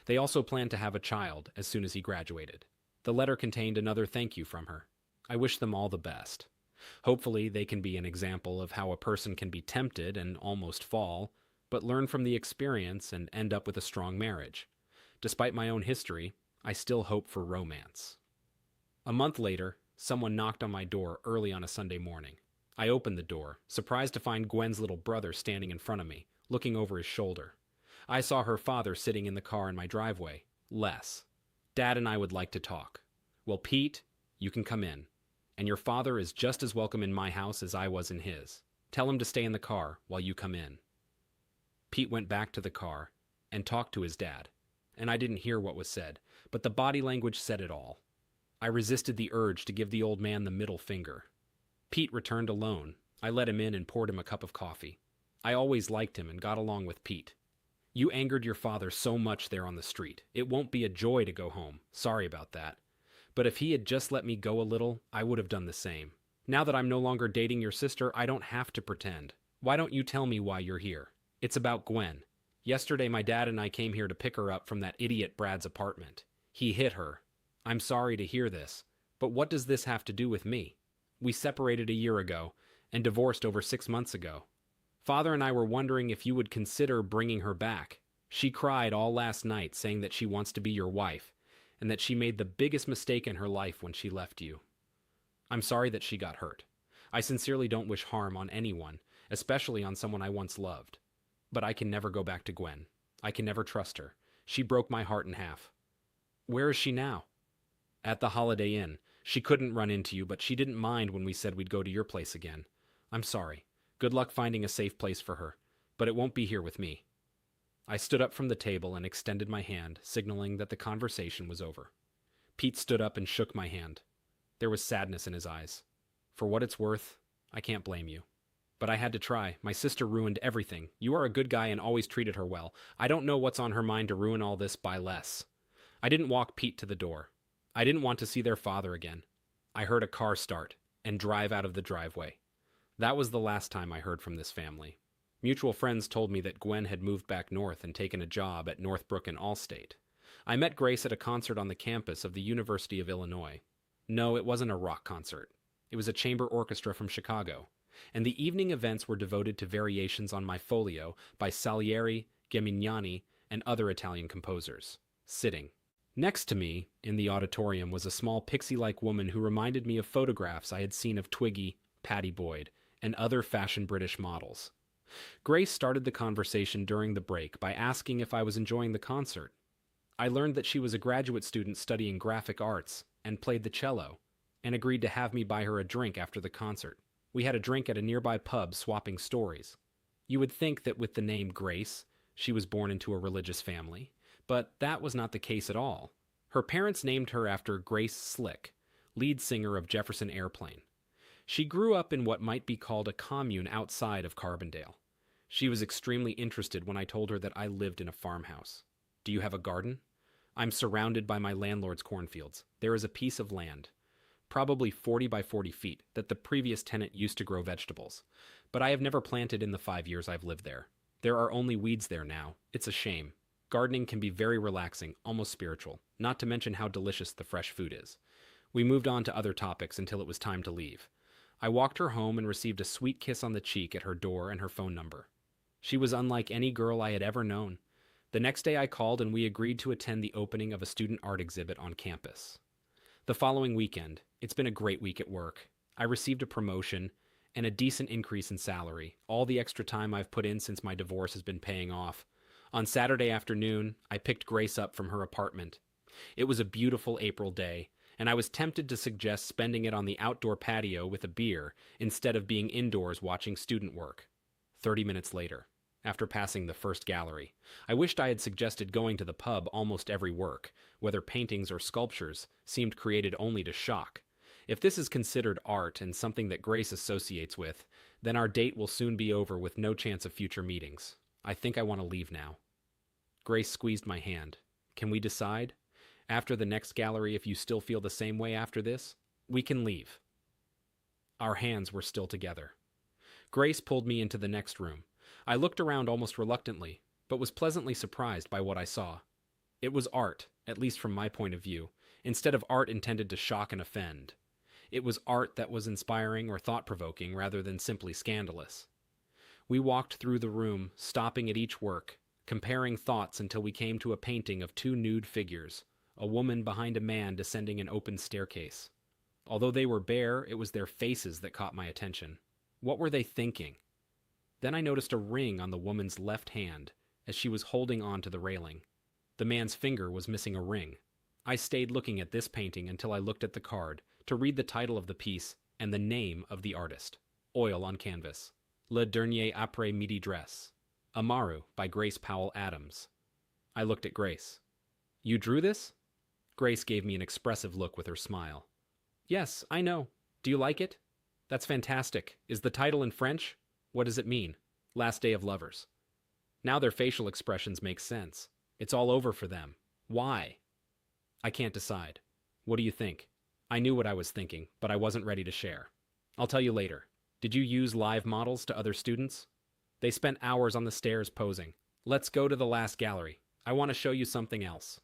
Speaker 1: They also planned to have a child as soon as he graduated. The letter contained another thank you from her. I wish them all the best. Hopefully, they can be an example of how a person can be tempted and almost fall, but learn from the experience and end up with a strong marriage. Despite my own history, I still hope for romance. A month later, someone knocked on my door early on a Sunday morning. I opened the door, surprised to find Gwen's little brother standing in front of me, looking over his shoulder. I saw her father sitting in the car in my driveway. Les. Dad and I would like to talk. Well, Pete, you can come in. And your father is just as welcome in my house as I was in his. Tell him to stay in the car while you come in. Pete went back to the car and talked to his dad. And I didn't hear what was said, but the body language said it all. I resisted the urge to give the old man the middle finger. Pete returned alone. I let him in and poured him a cup of coffee. I always liked him and got along with Pete. You angered your father so much there on the street. It won't be a joy to go home. Sorry about that. But if he had just let me go a little, I would have done the same. Now that I'm no longer dating your sister, I don't have to pretend. Why don't you tell me why you're here? It's about Gwen. Yesterday, my dad and I came here to pick her up from that idiot Brad's apartment. He hit her. I'm sorry to hear this, but what does this have to do with me? We separated a year ago and divorced over 6 months ago. Father and I were wondering if you would consider bringing her back. She cried all last night saying that she wants to be your wife and that she made the biggest mistake in her life when she left you. I'm sorry that she got hurt. I sincerely don't wish harm on anyone, especially on someone I once loved. But I can never go back to Gwen. I can never trust her. She broke my heart in half. Where is she now? At the Holiday Inn. She couldn't run into you, but she didn't mind when we said we'd go to your place again. I'm sorry. Good luck finding a safe place for her, but it won't be here with me. I stood up from the table and extended my hand, signaling that the conversation was over. Pete stood up and shook my hand. There was sadness in his eyes. For what it's worth, I can't blame you. But I had to try. My sister ruined everything. You are a good guy and always treated her well. I don't know what's on her mind to ruin all this by less. I didn't walk Pete to the door. I didn't want to see their father again. I heard a car start and drive out of the driveway. That was the last time I heard from this family. Mutual friends told me that Gwen had moved back north and taken a job at Northbrook and Allstate. I met Grace at a concert on the campus of the University of Illinois. No, it wasn't a rock concert. It was a chamber orchestra from Chicago. And the evening events were devoted to variations on My Folio by Salieri, Gemignani, and other Italian composers. Sitting. Next to me, in the auditorium, was a small pixie-like woman who reminded me of photographs I had seen of Twiggy, Patty Boyd, and other fashion British models. Grace started the conversation during the break by asking if I was enjoying the concert. I learned that she was a graduate student studying graphic arts and played the cello, and agreed to have me buy her a drink after the concert. We had a drink at a nearby pub swapping stories. You would think that with the name Grace, she was born into a religious family, but that was not the case at all. Her parents named her after Grace Slick, lead singer of Jefferson Airplane. She grew up in what might be called a commune outside of Carbondale. She was extremely interested when I told her that I lived in a farmhouse. Do you have a garden? I'm surrounded by my landlord's cornfields. There is a piece of land, probably 40 by 40 feet, that the previous tenant used to grow vegetables. But I have never planted in the 5 years I've lived there. There are only weeds there now. It's a shame. Gardening can be very relaxing, almost spiritual, not to mention how delicious the fresh food is. We moved on to other topics until it was time to leave. I walked her home and received a sweet kiss on the cheek at her door and her phone number. She was unlike any girl I had ever known. The next day I called and we agreed to attend the opening of a student art exhibit on campus. The following weekend, it's been a great week at work. I received a promotion and a decent increase in salary. All the extra time I've put in since my divorce has been paying off. On Saturday afternoon, I picked Grace up from her apartment. It was a beautiful April day, and I was tempted to suggest spending it on the outdoor patio with a beer instead of being indoors watching student work. 30 minutes later, after passing the first gallery, I wished I had suggested going to the pub. Almost every work, whether paintings or sculptures, seemed created only to shock. If this is considered art and something that Grace associates with, then our date will soon be over with no chance of future meetings. I think I want to leave now. Grace squeezed my hand. Can we decide? After the next gallery, if you still feel the same way after this, we can leave. Our hands were still together. Grace pulled me into the next room. I looked around almost reluctantly, but was pleasantly surprised by what I saw. It was art, at least from my point of view, instead of art intended to shock and offend. It was art that was inspiring or thought-provoking rather than simply scandalous. We walked through the room, stopping at each work, comparing thoughts until we came to a painting of two nude figures, a woman behind a man descending an open staircase. Although they were bare, it was their faces that caught my attention. What were they thinking? Then I noticed a ring on the woman's left hand as she was holding on to the railing. The man's finger was missing a ring. I stayed looking at this painting until I looked at the card to read the title of the piece and the name of the artist. Oil on canvas. Le Dernier Après-Midi Dress. Amaru by Grace Powell Adams. I looked at Grace. You drew this? Grace gave me an expressive look with her smile. Yes, I know. Do you like it? That's fantastic. Is the title in French? What does it mean? Last Day of Lovers. Now their facial expressions make sense. It's all over for them. Why? I can't decide. What do you think? I knew what I was thinking, but I wasn't ready to share. I'll tell you later. Did you use live models to other students? They spent hours on the stairs posing. Let's go to the last gallery. I want to show you something else.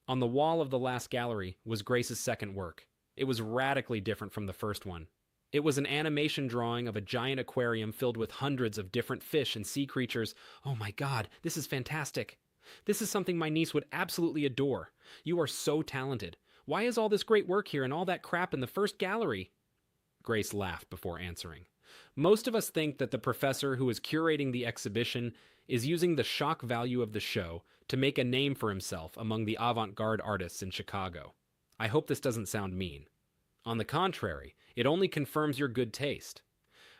Speaker 1: On the wall of the last gallery was Grace's second work. It was radically different from the first one. It was an animation drawing of a giant aquarium filled with hundreds of different fish and sea creatures. Oh my God, this is fantastic. This is something my niece would absolutely adore. You are so talented. Why is all this great work here and all that crap in the first gallery? Grace laughed before answering. Most of us think that the professor who is curating the exhibition is using the shock value of the show to make a name for himself among the avant-garde artists in Chicago. I hope this doesn't sound mean. On the contrary, it only confirms your good taste.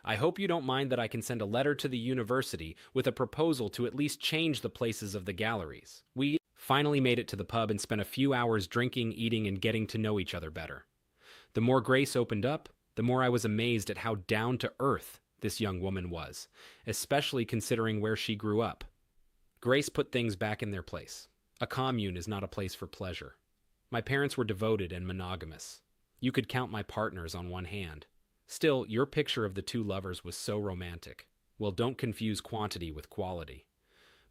Speaker 1: I hope you don't mind that I can send a letter to the university with a proposal to at least change the places of the galleries. We finally made it to the pub and spent a few hours drinking, eating, and getting to know each other better. The more Grace opened up, the more I was amazed at how down-to-earth this young woman was, especially considering where she grew up. Grace put things back in their place. A commune is not a place for pleasure. My parents were devoted and monogamous. You could count my partners on one hand. Still, your picture of the two lovers was so romantic. Well, don't confuse quantity with quality.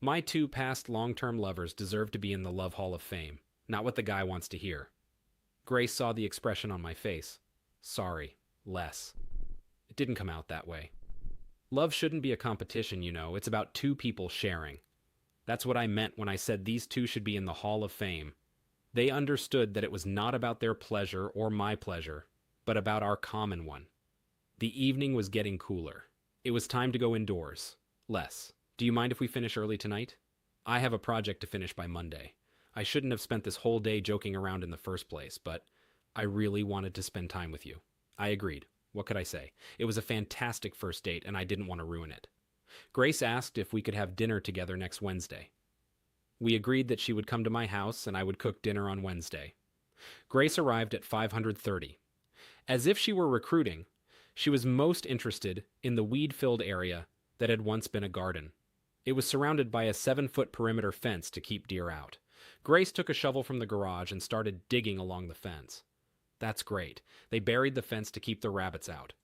Speaker 1: My two past long-term lovers deserve to be in the Love Hall of Fame, not what the guy wants to hear. Grace saw the expression on my face. Sorry, less. It didn't come out that way. Love shouldn't be a competition, you know. It's about two people sharing. That's what I meant when I said these two should be in the Hall of Fame. They understood that it was not about their pleasure or my pleasure, but about our common one. The evening was getting cooler. It was time to go indoors. Les, do you mind if we finish early tonight? I have a project to finish by Monday. I shouldn't have spent this whole day joking around in the first place, but I really wanted to spend time with you. I agreed. What could I say? It was a fantastic first date, and I didn't want to ruin it. Grace asked if we could have dinner together next Wednesday. We agreed that she would come to my house and I would cook dinner on Wednesday. Grace arrived at 5:30. As if she were recruiting, she was most interested in the weed-filled area that had once been a garden. It was surrounded by a 7-foot perimeter fence to keep deer out. Grace took a shovel from the garage and started digging along the fence. That's great. They buried the fence to keep the rabbits out.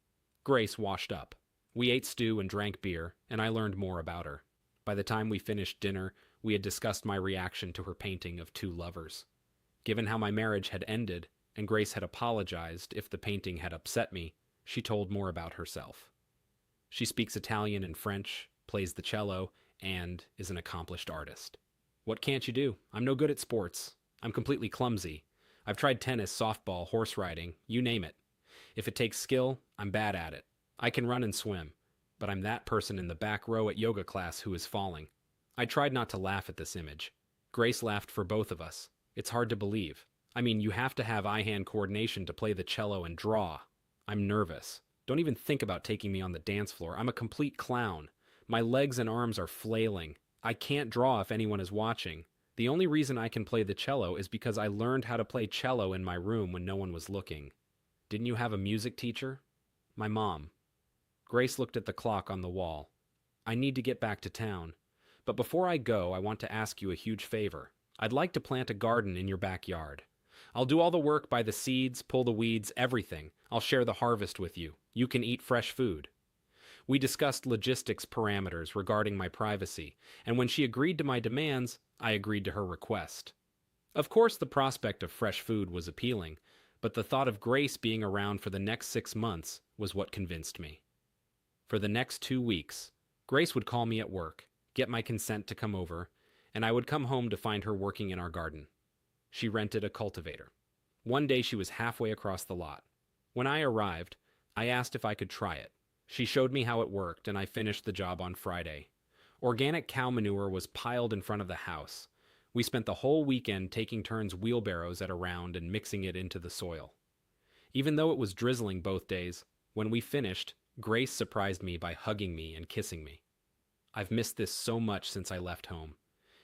Speaker 1: Grace washed up. We ate stew and drank beer, and I learned more about her. By the time we finished dinner, we had discussed my reaction to her painting of two lovers. Given how my marriage had ended, and Grace had apologized if the painting had upset me, she told more about herself. She speaks Italian and French, plays the cello, and is an accomplished artist. What can't you do? I'm no good at sports. I'm completely clumsy. I've tried tennis, softball, horse riding, you name it. If it takes skill, I'm bad at it. I can run and swim, but I'm that person in the back row at yoga class who is falling. I tried not to laugh at this image. Grace laughed for both of us. It's hard to believe. I mean, you have to have eye-hand coordination to play the cello and draw. I'm nervous. Don't even think about taking me on the dance floor. I'm a complete clown. My legs and arms are flailing. I can't draw if anyone is watching. The only reason I can play the cello is because I learned how to play cello in my room when no one was looking. Didn't you have a music teacher? My mom. Grace looked at the clock on the wall. I need to get back to town. But before I go, I want to ask you a huge favor. I'd like to plant a garden in your backyard. I'll do all the work, buy the seeds, pull the weeds, everything. I'll share the harvest with you. You can eat fresh food. We discussed logistics parameters regarding my privacy, and when she agreed to my demands, I agreed to her request. Of course, the prospect of fresh food was appealing, but the thought of Grace being around for the next 6 months was what convinced me. For the next 2 weeks, Grace would call me at work, get my consent to come over, and I would come home to find her working in our garden. She rented a cultivator. One day she was halfway across the lot. When I arrived, I asked if I could try it. She showed me how it worked, and I finished the job on Friday. Organic cow manure was piled in front of the house. We spent the whole weekend taking turns wheelbarrows it around and mixing it into the soil. Even though it was drizzling both days, when we finished, Grace surprised me by hugging me and kissing me. I've missed this so much since I left home.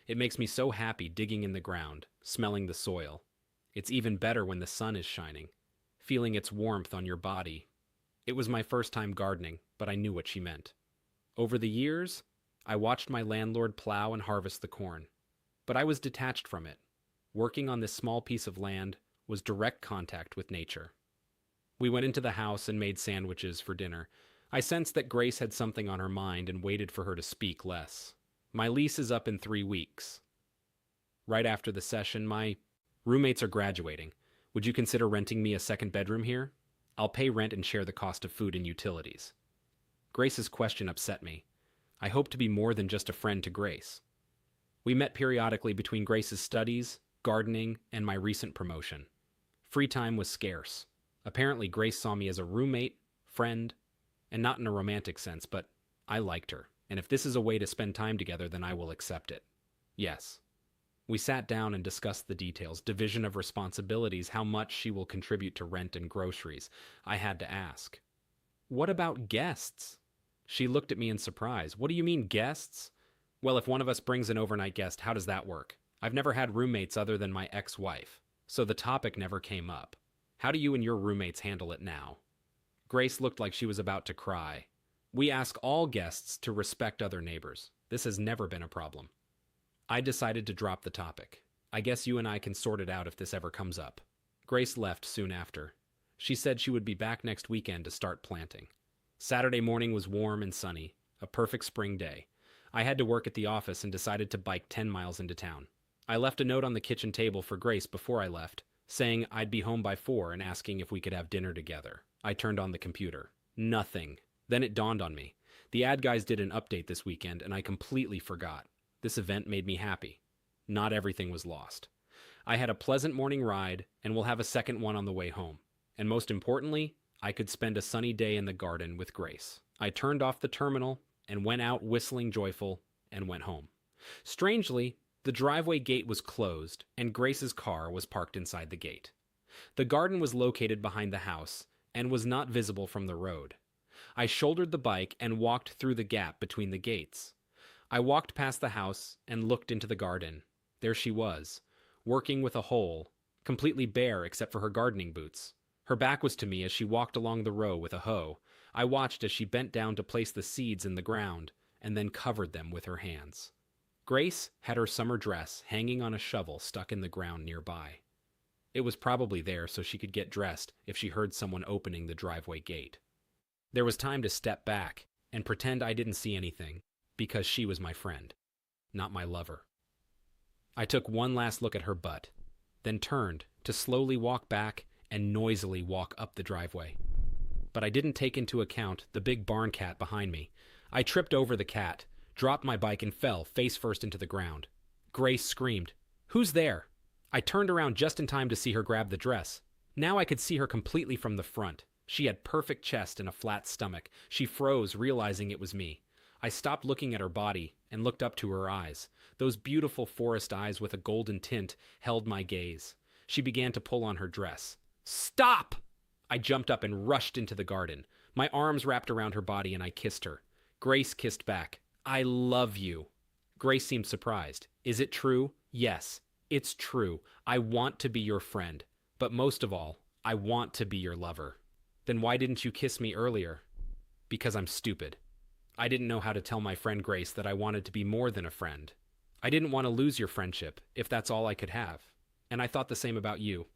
Speaker 1: It makes me so happy digging in the ground, smelling the soil. It's even better when the sun is shining, feeling its warmth on your body. It was my first time gardening, but I knew what she meant. Over the years, I watched my landlord plow and harvest the corn, but I was detached from it. Working on this small piece of land was direct contact with nature. We went into the house and made sandwiches for dinner. I sensed that Grace had something on her mind and waited for her to speak less. My lease is up in 3 weeks. Right after the session, my roommates are graduating. Would you consider renting me a second bedroom here? I'll pay rent and share the cost of food and utilities. Grace's question upset me. I hope to be more than just a friend to Grace. We met periodically between Grace's studies, gardening, and my recent promotion. Free time was scarce. Apparently, Grace saw me as a roommate, friend, and not in a romantic sense, but I liked her, and if this is a way to spend time together, then I will accept it. Yes. We sat down and discussed the details, division of responsibilities, how much she will contribute to rent and groceries. I had to ask, "What about guests?" She looked at me in surprise. "What do you mean, guests?" "Well, if one of us brings an overnight guest, how does that work? I've never had roommates other than my ex-wife, so the topic never came up. How do you and your roommates handle it now?" Grace looked like she was about to cry. "We ask all guests to respect other neighbors. This has never been a problem." I decided to drop the topic. "I guess you and I can sort it out if this ever comes up." Grace left soon after. She said she would be back next weekend to start planting. Saturday morning was warm and sunny, a perfect spring day. I had to work at the office and decided to bike 10 miles into town. I left a note on the kitchen table for Grace before I left, saying I'd be home by 4 and asking if we could have dinner together. I turned on the computer. Nothing. Then it dawned on me. The ad guys did an update this weekend and I completely forgot. This event made me happy. Not everything was lost. I had a pleasant morning ride and will have a second one on the way home. And most importantly, I could spend a sunny day in the garden with Grace. I turned off the terminal and went out whistling joyful and went home. Strangely, the driveway gate was closed and Grace's car was parked inside the gate. The garden was located behind the house and was not visible from the road. I shouldered the bike and walked through the gap between the gates. I walked past the house and looked into the garden. There she was, working with a hoe, completely bare except for her gardening boots. Her back was to me as she walked along the row with a hoe. I watched as she bent down to place the seeds in the ground and then covered them with her hands. Grace had her summer dress hanging on a shovel stuck in the ground nearby. It was probably there so she could get dressed if she heard someone opening the driveway gate. There was time to step back and pretend I didn't see anything, because she was my friend, not my lover. I took one last look at her butt, then turned to slowly walk back and noisily walk up the driveway. But I didn't take into account the big barn cat behind me. I tripped over the cat, dropped my bike and fell face first into the ground. Grace screamed, "Who's there?" I turned around just in time to see her grab the dress. Now I could see her completely from the front. She had perfect chest and a flat stomach. She froze, realizing it was me. I stopped looking at her body and looked up to her eyes. Those beautiful forest eyes with a golden tint held my gaze. She began to pull on her dress. "Stop!" I jumped up and rushed into the garden. My arms wrapped around her body and I kissed her. Grace kissed back. "I love you." Grace seemed surprised. "Is it true?" "Yes, it's true. I want to be your friend. But most of all, I want to be your lover." "Then why didn't you kiss me earlier?" "Because I'm stupid. I didn't know how to tell my friend Grace that I wanted to be more than a friend. I didn't want to lose your friendship, if that's all I could have. And I thought the same about you.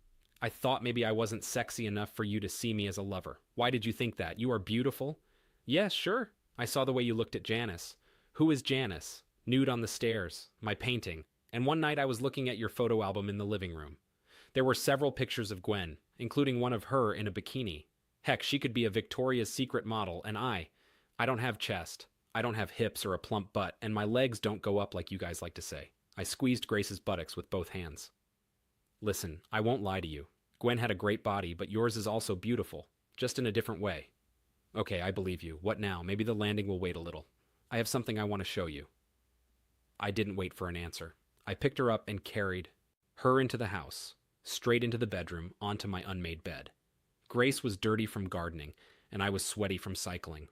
Speaker 1: I thought maybe I wasn't sexy enough for you to see me as a lover. Why did you think that? You are beautiful. Yes, sure. I saw the way you looked at Janice. Who is Janice? Nude on the stairs, my painting. And one night I was looking at your photo album in the living room. There were several pictures of Gwen, including one of her in a bikini. Heck, she could be a Victoria's Secret model, and I don't have chest. I don't have hips or a plump butt, and my legs don't go up like you guys like to say. I squeezed Grace's buttocks with both hands. Listen, I won't lie to you. Gwen had a great body, but yours is also beautiful, just in a different way. Okay, I believe you. What now? Maybe the landing will wait a little. I have something I want to show you. I didn't wait for an answer. I picked her up and carried her into the house, straight into the bedroom, onto my unmade bed. Grace was dirty from gardening, and I was sweaty from cycling.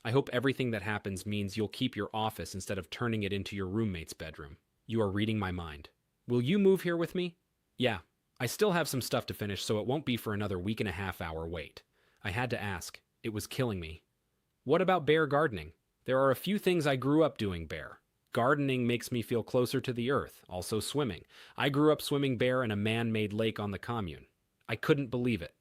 Speaker 1: I hope everything that happens means you'll keep your office instead of turning it into your roommate's bedroom. You are reading my mind. Will you move here with me? Yeah, I still have some stuff to finish, so it won't be for another 1.5 week wait. I had to ask. It was killing me. What about bear gardening? There are a few things I grew up doing, Bear. Gardening makes me feel closer to the earth, also swimming. I grew up swimming Bear in a man-made lake on the commune. I couldn't believe it.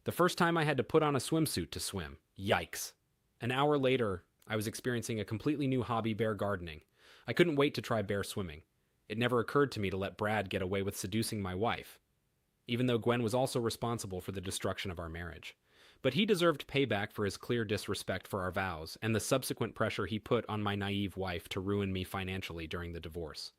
Speaker 1: The first time I had to put on a swimsuit to swim. Yikes. An hour later, I was experiencing a completely new hobby, bear gardening. I couldn't wait to try bear swimming. It never occurred to me to let Brad get away with seducing my wife, even though Gwen was also responsible for the destruction of our marriage. But he deserved payback for his clear disrespect for our vows and the subsequent pressure he put on my naive wife to ruin me financially during the divorce.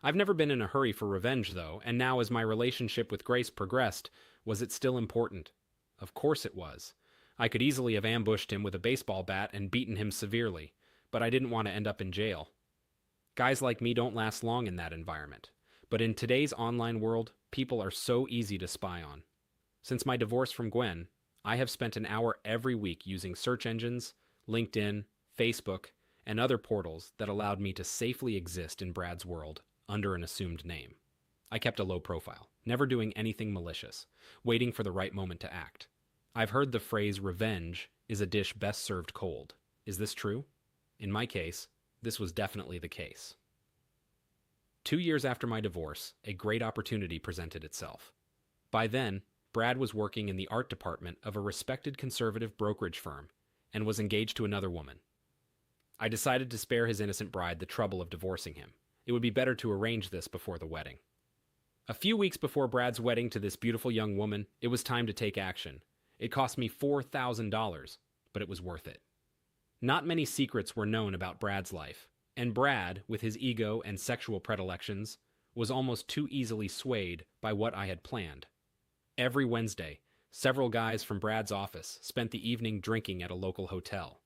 Speaker 1: I've never been in a hurry for revenge, though, and now as my relationship with Grace progressed, was it still important? Of course it was. I could easily have ambushed him with a baseball bat and beaten him severely, but I didn't want to end up in jail. Guys like me don't last long in that environment. But in today's online world, people are so easy to spy on. Since my divorce from Gwen, I have spent an hour every week using search engines, LinkedIn, Facebook, and other portals that allowed me to safely exist in Brad's world under an assumed name. I kept a low profile, never doing anything malicious, waiting for the right moment to act. I've heard the phrase revenge is a dish best served cold. Is this true? In my case, this was definitely the case. 2 years after my divorce, a great opportunity presented itself. By then, Brad was working in the art department of a respected conservative brokerage firm and was engaged to another woman. I decided to spare his innocent bride the trouble of divorcing him. It would be better to arrange this before the wedding. A few weeks before Brad's wedding to this beautiful young woman, it was time to take action. It cost me $4,000, but it was worth it. Not many secrets were known about Brad's life, and Brad, with his ego and sexual predilections, was almost too easily swayed by what I had planned. Every Wednesday, several guys from Brad's office spent the evening drinking at a local hotel.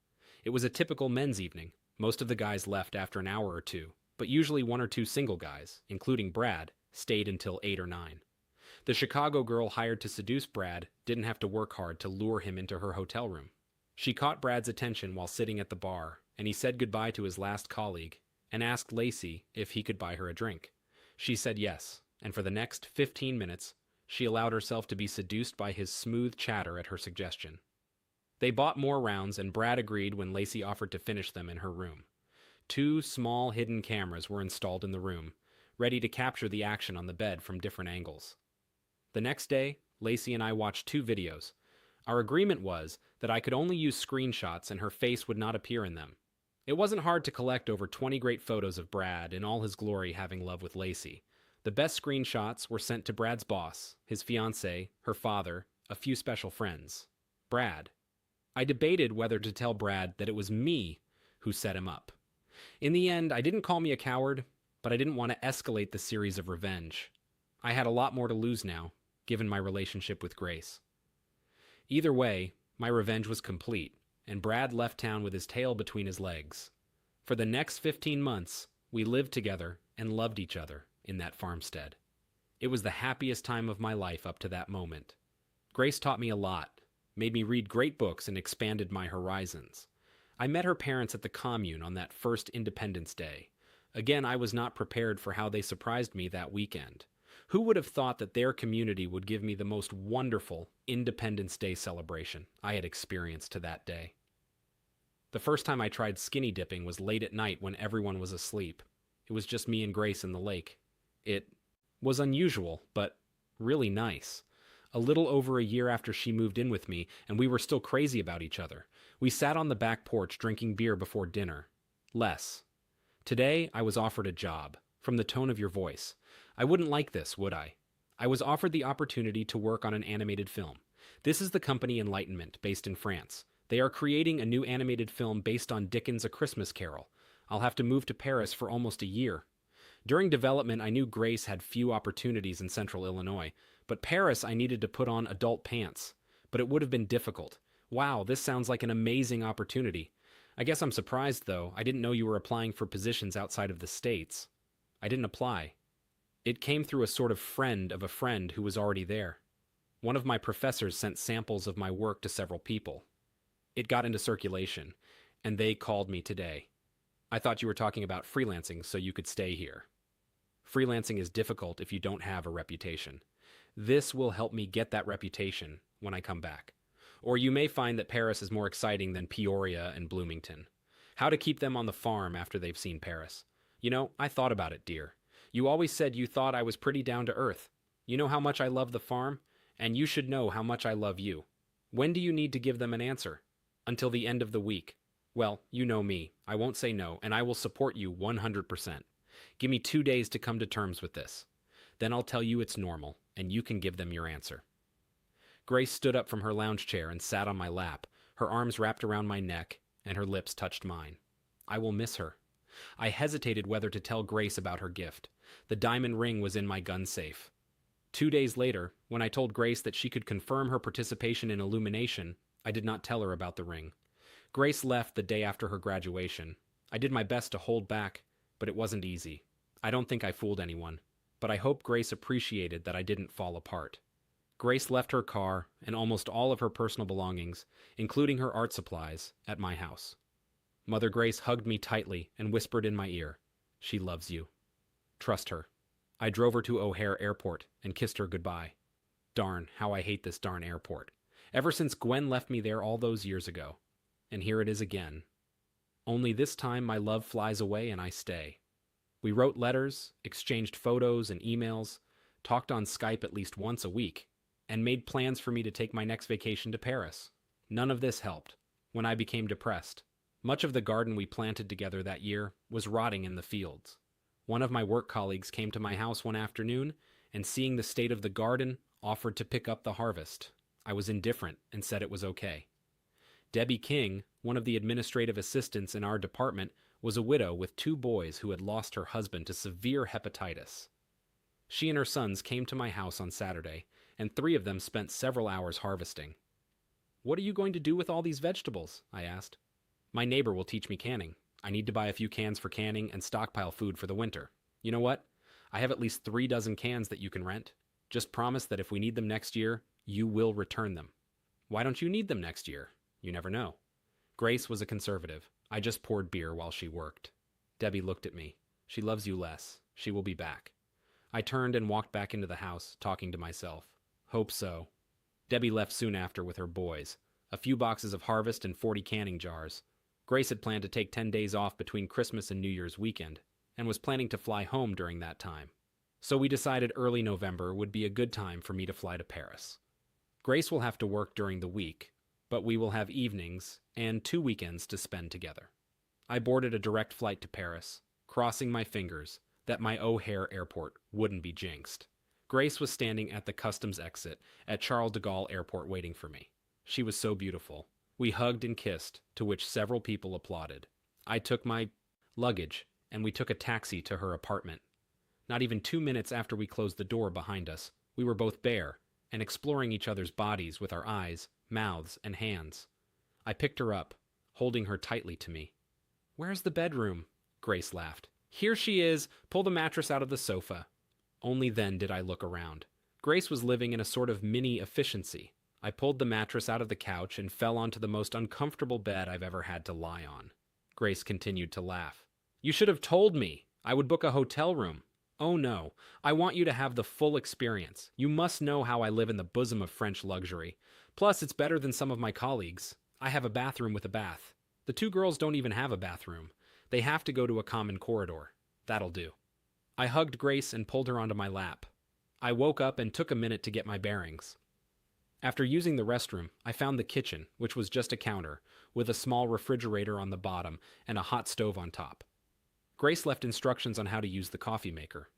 Speaker 1: It was a typical men's evening. Most of the guys left after an hour or two, but usually one or two single guys, including Brad, stayed until 8 or 9. The Chicago girl hired to seduce Brad didn't have to work hard to lure him into her hotel room. She caught Brad's attention while sitting at the bar, and he said goodbye to his last colleague and asked Lacey if he could buy her a drink. She said yes, and for the next 15 minutes, she allowed herself to be seduced by his smooth chatter at her suggestion. They bought more rounds, and Brad agreed when Lacey offered to finish them in her room. 2 small hidden cameras were installed in the room, ready to capture the action on the bed from different angles. The next day, Lacey and I watched 2 videos. Our agreement was that I could only use screenshots and her face would not appear in them. It wasn't hard to collect over 20 great photos of Brad in all his glory having love with Lacey. The best screenshots were sent to Brad's boss, his fiancée, her father, a few special friends. Brad. I debated whether to tell Brad that it was me who set him up. In the end, I didn't call me a coward, but I didn't want to escalate the series of revenge. I had a lot more to lose now, given my relationship with Grace. Either way, my revenge was complete, and Brad left town with his tail between his legs. For the next 15 months, we lived together and loved each other in that farmstead. It was the happiest time of my life up to that moment. Grace taught me a lot, made me read great books, and expanded my horizons. I met her parents at the commune on that first Independence Day. Again, I was not prepared for how they surprised me that weekend. Who would have thought that their community would give me the most wonderful Independence Day celebration I had experienced to that day? The first time I tried skinny dipping was late at night when everyone was asleep. It was just me and Grace in the lake. It was unusual, but really nice. A little over a year after she moved in with me, and we were still crazy about each other. We sat on the back porch drinking beer before dinner. Less. Today, I was offered a job. From the tone of your voice. I wouldn't like this, would I? I was offered the opportunity to work on an animated film. This is the company Enlightenment, based in France. They are creating a new animated film based on Dickens' A Christmas Carol. I'll have to move to Paris for almost a year. During development, I knew Grace had few opportunities in central Illinois, but Paris I needed to put on adult pants. But it would have been difficult. Wow, this sounds like an amazing opportunity. I guess I'm surprised, though. I didn't know you were applying for positions outside of the States. I didn't apply. It came through a sort of friend of a friend who was already there. One of my professors sent samples of my work to several people. It got into circulation, and they called me today. I thought you were talking about freelancing so you could stay here. Freelancing is difficult if you don't have a reputation. This will help me get that reputation when I come back. Or you may find that Paris is more exciting than Peoria and Bloomington. How to keep them on the farm after they've seen Paris. You know, I thought about it, dear. You always said you thought I was pretty down to earth. You know how much I love the farm, and you should know how much I love you. When do you need to give them an answer? Until the end of the week. Well, you know me. I won't say no, and I will support you 100%. Give me 2 days to come to terms with this. Then I'll tell you it's normal, and you can give them your answer. Grace stood up from her lounge chair and sat on my lap, her arms wrapped around my neck, and her lips touched mine. I will miss her. I hesitated whether to tell Grace about her gift. The diamond ring was in my gun safe. 2 days later, when I told Grace that she could confirm her participation in Illumination, I did not tell her about the ring. Grace left the day after her graduation. I did my best to hold back, but it wasn't easy. I don't think I fooled anyone, but I hope Grace appreciated that I didn't fall apart. Grace left her car and almost all of her personal belongings, including her art supplies, at my house. Mother Grace hugged me tightly and whispered in my ear, "She loves you. Trust her." I drove her to O'Hare Airport and kissed her goodbye. Darn, how I hate this darn airport. Ever since Gwen left me there all those years ago. And here it is again. Only this time my love flies away and I stay. We wrote letters, exchanged photos and emails, talked on Skype at least once a week, and made plans for me to take my next vacation to Paris. None of this helped. When I became depressed, much of the garden we planted together that year was rotting in the fields. One of my work colleagues came to my house one afternoon and, seeing the state of the garden, offered to pick up the harvest. I was indifferent and said it was okay. Debbie King, one of the administrative assistants in our department, was a widow with 2 boys who had lost her husband to severe hepatitis. She and her sons came to my house on Saturday, and 3 of them spent several hours harvesting. "What are you going to do with all these vegetables?" I asked. "My neighbor will teach me canning. I need to buy a few cans for canning and stockpile food for the winter. You know what? I have at least 3 dozen cans that you can rent. Just promise that if we need them next year, you will return them." "Why don't you need them next year? You never know." Grace was a conservative. I just poured beer while she worked. Debbie looked at me. "She loves you less. She will be back." I turned and walked back into the house, talking to myself. Hope so. Debbie left soon after with her boys. A few boxes of harvest and 40 canning jars. Grace had planned to take 10 days off between Christmas and New Year's weekend, and was planning to fly home during that time. So we decided early November would be a good time for me to fly to Paris. Grace will have to work during the week, but we will have evenings and 2 weekends to spend together. I boarded a direct flight to Paris, crossing my fingers that my O'Hare Airport wouldn't be jinxed. Grace was standing at the customs exit at Charles de Gaulle Airport waiting for me. She was so beautiful. We hugged and kissed, to which several people applauded. I took my luggage, and we took a taxi to her apartment. Not even 2 minutes after we closed the door behind us, we were both bare and exploring each other's bodies with our eyes, mouths, and hands. I picked her up, holding her tightly to me. "Where's the bedroom?" Grace laughed. "Here she is. Pull the mattress out of the sofa." Only then did I look around. Grace was living in a sort of mini efficiency. I pulled the mattress out of the couch and fell onto the most uncomfortable bed I've ever had to lie on. Grace continued to laugh. "You should have told me. I would book a hotel room." "Oh no, I want you to have the full experience. You must know how I live in the bosom of French luxury. Plus, it's better than some of my colleagues. I have a bathroom with a bath. The 2 girls don't even have a bathroom. They have to go to a common corridor. That'll do." I hugged Grace and pulled her onto my lap. I woke up and took a minute to get my bearings. After using the restroom, I found the kitchen, which was just a counter, with a small refrigerator on the bottom and a hot stove on top. Grace left instructions on how to use the coffee maker.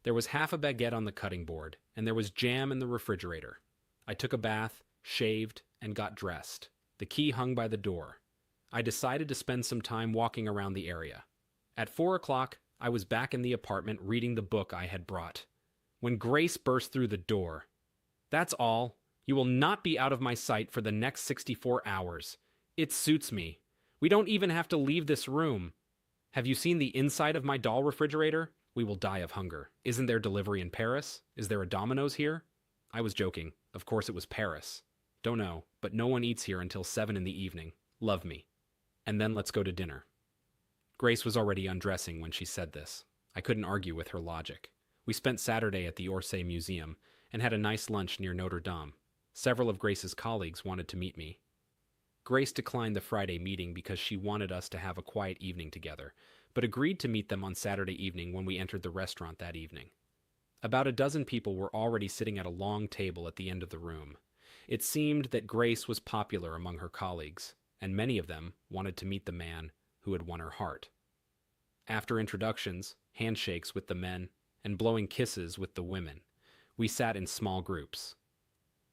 Speaker 1: There was half a baguette on the cutting board, and there was jam in the refrigerator. I took a bath, shaved, and got dressed. The key hung by the door. I decided to spend some time walking around the area. At 4 o'clock, I was back in the apartment reading the book I had brought, when Grace burst through the door. "That's all. You will not be out of my sight for the next 64 hours. It suits me. We don't even have to leave this room. Have you seen the inside of my doll refrigerator? We will die of hunger. Isn't there delivery in Paris? Is there a Domino's here?" I was joking. Of course it was Paris. Don't know, but no one eats here until 7 in the evening. Love me. And then let's go to dinner. Grace was already undressing when she said this. I couldn't argue with her logic. We spent Saturday at the Orsay Museum and had a nice lunch near Notre Dame. Several of Grace's colleagues wanted to meet me. Grace declined the Friday meeting because she wanted us to have a quiet evening together, but agreed to meet them on Saturday evening when we entered the restaurant that evening. About a dozen people were already sitting at a long table at the end of the room. It seemed that Grace was popular among her colleagues, and many of them wanted to meet the man who had won her heart. After introductions, handshakes with the men, and blowing kisses with the women, we sat in small groups.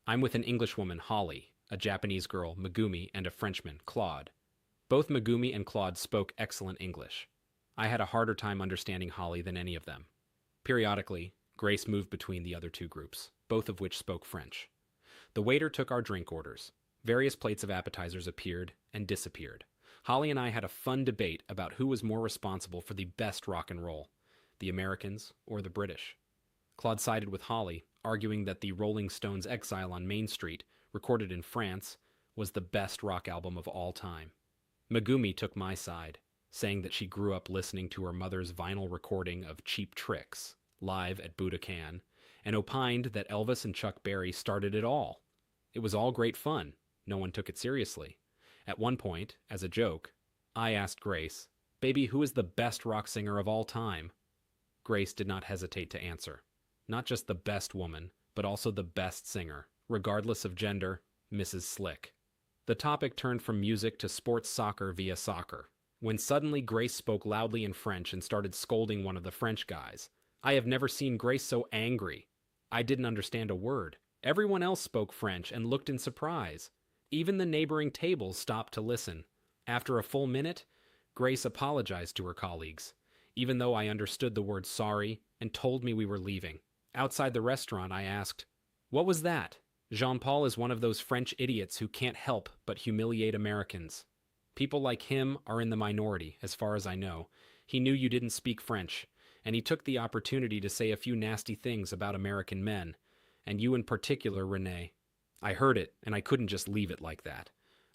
Speaker 1: I'm with an Englishwoman, Holly, a Japanese girl, Megumi, and a Frenchman, Claude. Both Megumi and Claude spoke excellent English. I had a harder time understanding Holly than any of them. Periodically, Grace moved between the other two groups, both of which spoke French. The waiter took our drink orders. Various plates of appetizers appeared and disappeared. Holly and I had a fun debate about who was more responsible for the best rock and roll, the Americans or the British. Claude sided with Holly, arguing that the Rolling Stones' Exile on Main Street, recorded in France, was the best rock album of all time. Megumi took my side, saying that she grew up listening to her mother's vinyl recording of Cheap Tricks, live at Budokan, and opined that Elvis and Chuck Berry started it all. It was all great fun. No one took it seriously. At one point, as a joke, I asked Grace, "Baby, who is the best rock singer of all time?" Grace did not hesitate to answer. Not just the best woman, but also the best singer, regardless of gender, Mrs. Slick. The topic turned from music to sports soccer via soccer, when suddenly Grace spoke loudly in French and started scolding one of the French guys. I have never seen Grace so angry. I didn't understand a word. Everyone else spoke French and looked in surprise. Even the neighboring tables stopped to listen. After a full minute, Grace apologized to her colleagues, even though I understood the word sorry, and told me we were leaving. Outside the restaurant, I asked, "What was that?" Jean-Paul is one of those French idiots who can't help but humiliate Americans. People like him are in the minority, as far as I know. He knew you didn't speak French, and he took the opportunity to say a few nasty things about American men, and you in particular, Renee. I heard it, and I couldn't just leave it like that.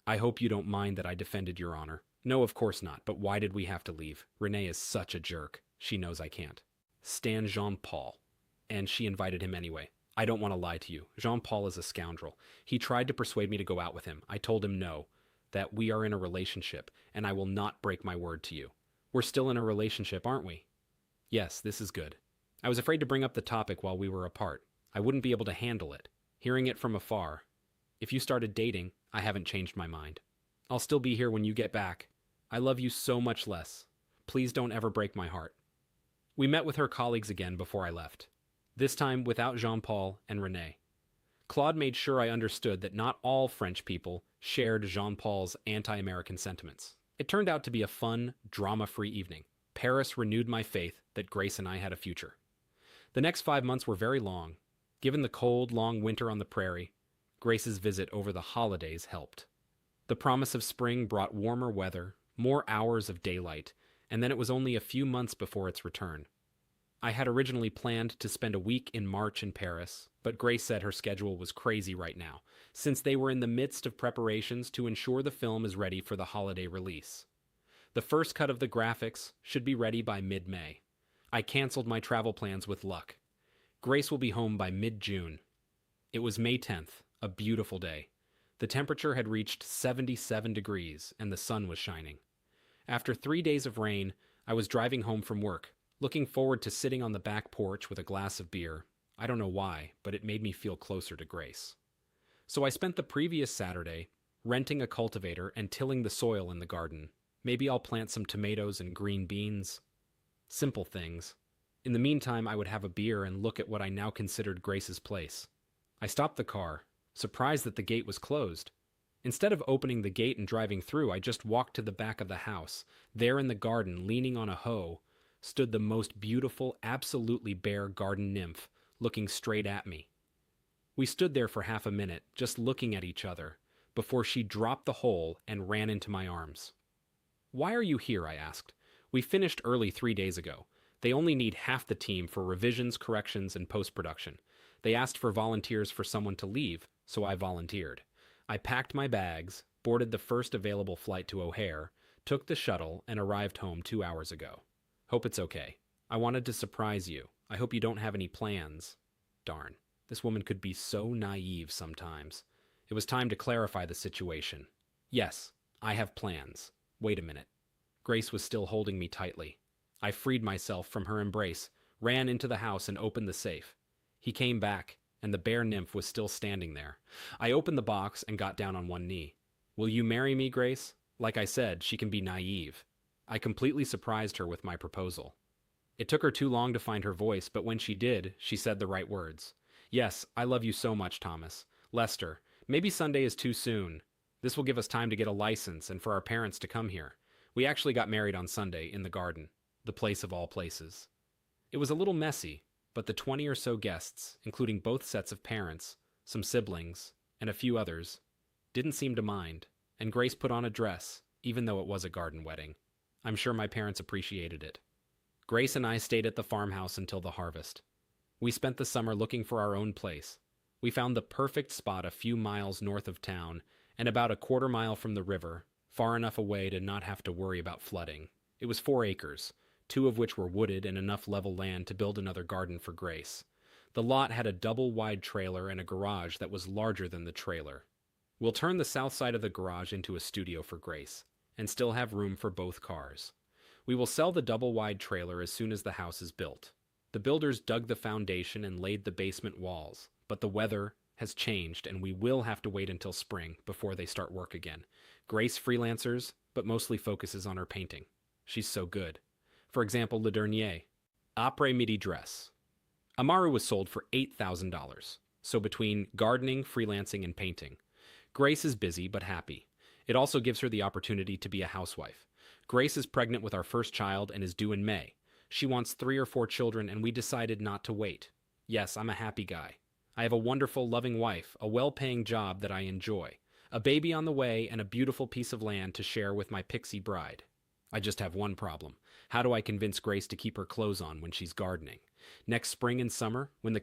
Speaker 1: I hope you don't mind that I defended your honor. No, of course not, but why did we have to leave? Renee is such a jerk. She knows I can't stand Jean-Paul. And she invited him anyway. I don't want to lie to you. Jean-Paul is a scoundrel. He tried to persuade me to go out with him. I told him no, that we are in a relationship, and I will not break my word to you. We're still in a relationship, aren't we? Yes, this is good. I was afraid to bring up the topic while we were apart. I wouldn't be able to handle it. Hearing it from afar. If you started dating, I haven't changed my mind. I'll still be here when you get back. I love you so much less. Please don't ever break my heart. We met with her colleagues again before I left. This time without Jean-Paul and Renee. Claude made sure I understood that not all French people shared Jean-Paul's anti-American sentiments. It turned out to be a fun, drama-free evening. Paris renewed my faith that Grace and I had a future. The next 5 months were very long. Given the cold, long winter on the prairie, Grace's visit over the holidays helped. The promise of spring brought warmer weather, more hours of daylight, and then it was only a few months before its return. I had originally planned to spend a week in March in Paris, but Grace said her schedule was crazy right now, since they were in the midst of preparations to ensure the film is ready for the holiday release. The first cut of the graphics should be ready by mid-May. I canceled my travel plans with luck. Grace will be home by mid-June. It was May 10th, a beautiful day. The temperature had reached 77 degrees, and the sun was shining. After 3 days of rain, I was driving home from work, looking forward to sitting on the back porch with a glass of beer. I don't know why, but it made me feel closer to Grace. So I spent the previous Saturday renting a cultivator and tilling the soil in the garden. Maybe I'll plant some tomatoes and green beans. Simple things. In the meantime, I would have a beer and look at what I now considered Grace's place. I stopped the car, surprised that the gate was closed. Instead of opening the gate and driving through, I just walked to the back of the house. There in the garden, leaning on a hoe, stood the most beautiful, absolutely bare garden nymph, looking straight at me. We stood there for half a minute, just looking at each other, before she dropped the hole and ran into my arms. "Why are you here?" I asked. "We finished early 3 days ago. They only need half the team for revisions, corrections, and post-production. They asked for volunteers for someone to leave, so I volunteered. I packed my bags, boarded the first available flight to O'Hare, took the shuttle, and arrived home 2 hours ago. Hope it's okay. I wanted to surprise you. I hope you don't have any plans." Darn, this woman could be so naive sometimes. It was time to clarify the situation. "Yes, I have plans. Wait a minute." Grace was still holding me tightly. I freed myself from her embrace, ran into the house, and opened the safe. He came back, and the bare nymph was still standing there. I opened the box and got down on one knee. "Will you marry me, Grace?" Like I said, she can be naive. I completely surprised her with my proposal. It took her too long to find her voice, but when she did, she said the right words. "Yes, I love you so much, Thomas. Lester, maybe Sunday is too soon. This will give us time to get a license and for our parents to come here. We actually got married on Sunday in the garden, the place of all places." It was a little messy, but the 20 or so guests, including both sets of parents, some siblings, and a few others, didn't seem to mind, and Grace put on a dress, even though it was a garden wedding. I'm sure my parents appreciated it. Grace and I stayed at the farmhouse until the harvest. We spent the summer looking for our own place. We found the perfect spot a few miles north of town and about a quarter-mile from the river, far enough away to not have to worry about flooding. It was 4 acres, 2 of which were wooded and enough level land to build another garden for Grace. The lot had a double-wide trailer and a garage that was larger than the trailer. We'll turn the south side of the garage into a studio for Grace, and still have room for both cars. We will sell the double-wide trailer as soon as the house is built. The builders dug the foundation and laid the basement walls, but the weather has changed and we will have to wait until spring before they start work again. Grace freelancers, but mostly focuses on her painting. She's so good. For example, Le Dernier, après-midi dress. Amaru was sold for $8,000, so between gardening, freelancing, and painting. Grace is busy but happy. It also gives her the opportunity to be a housewife. Grace is pregnant with our first child and is due in May. She wants 3 or 4 children and we decided not to wait. Yes, I'm a happy guy. I have a wonderful, loving wife, a well-paying job that I enjoy, a baby on the way, and a beautiful piece of land to share with my pixie bride. I just have one problem. How do I convince Grace to keep her clothes on when she's gardening? Next spring and summer, when the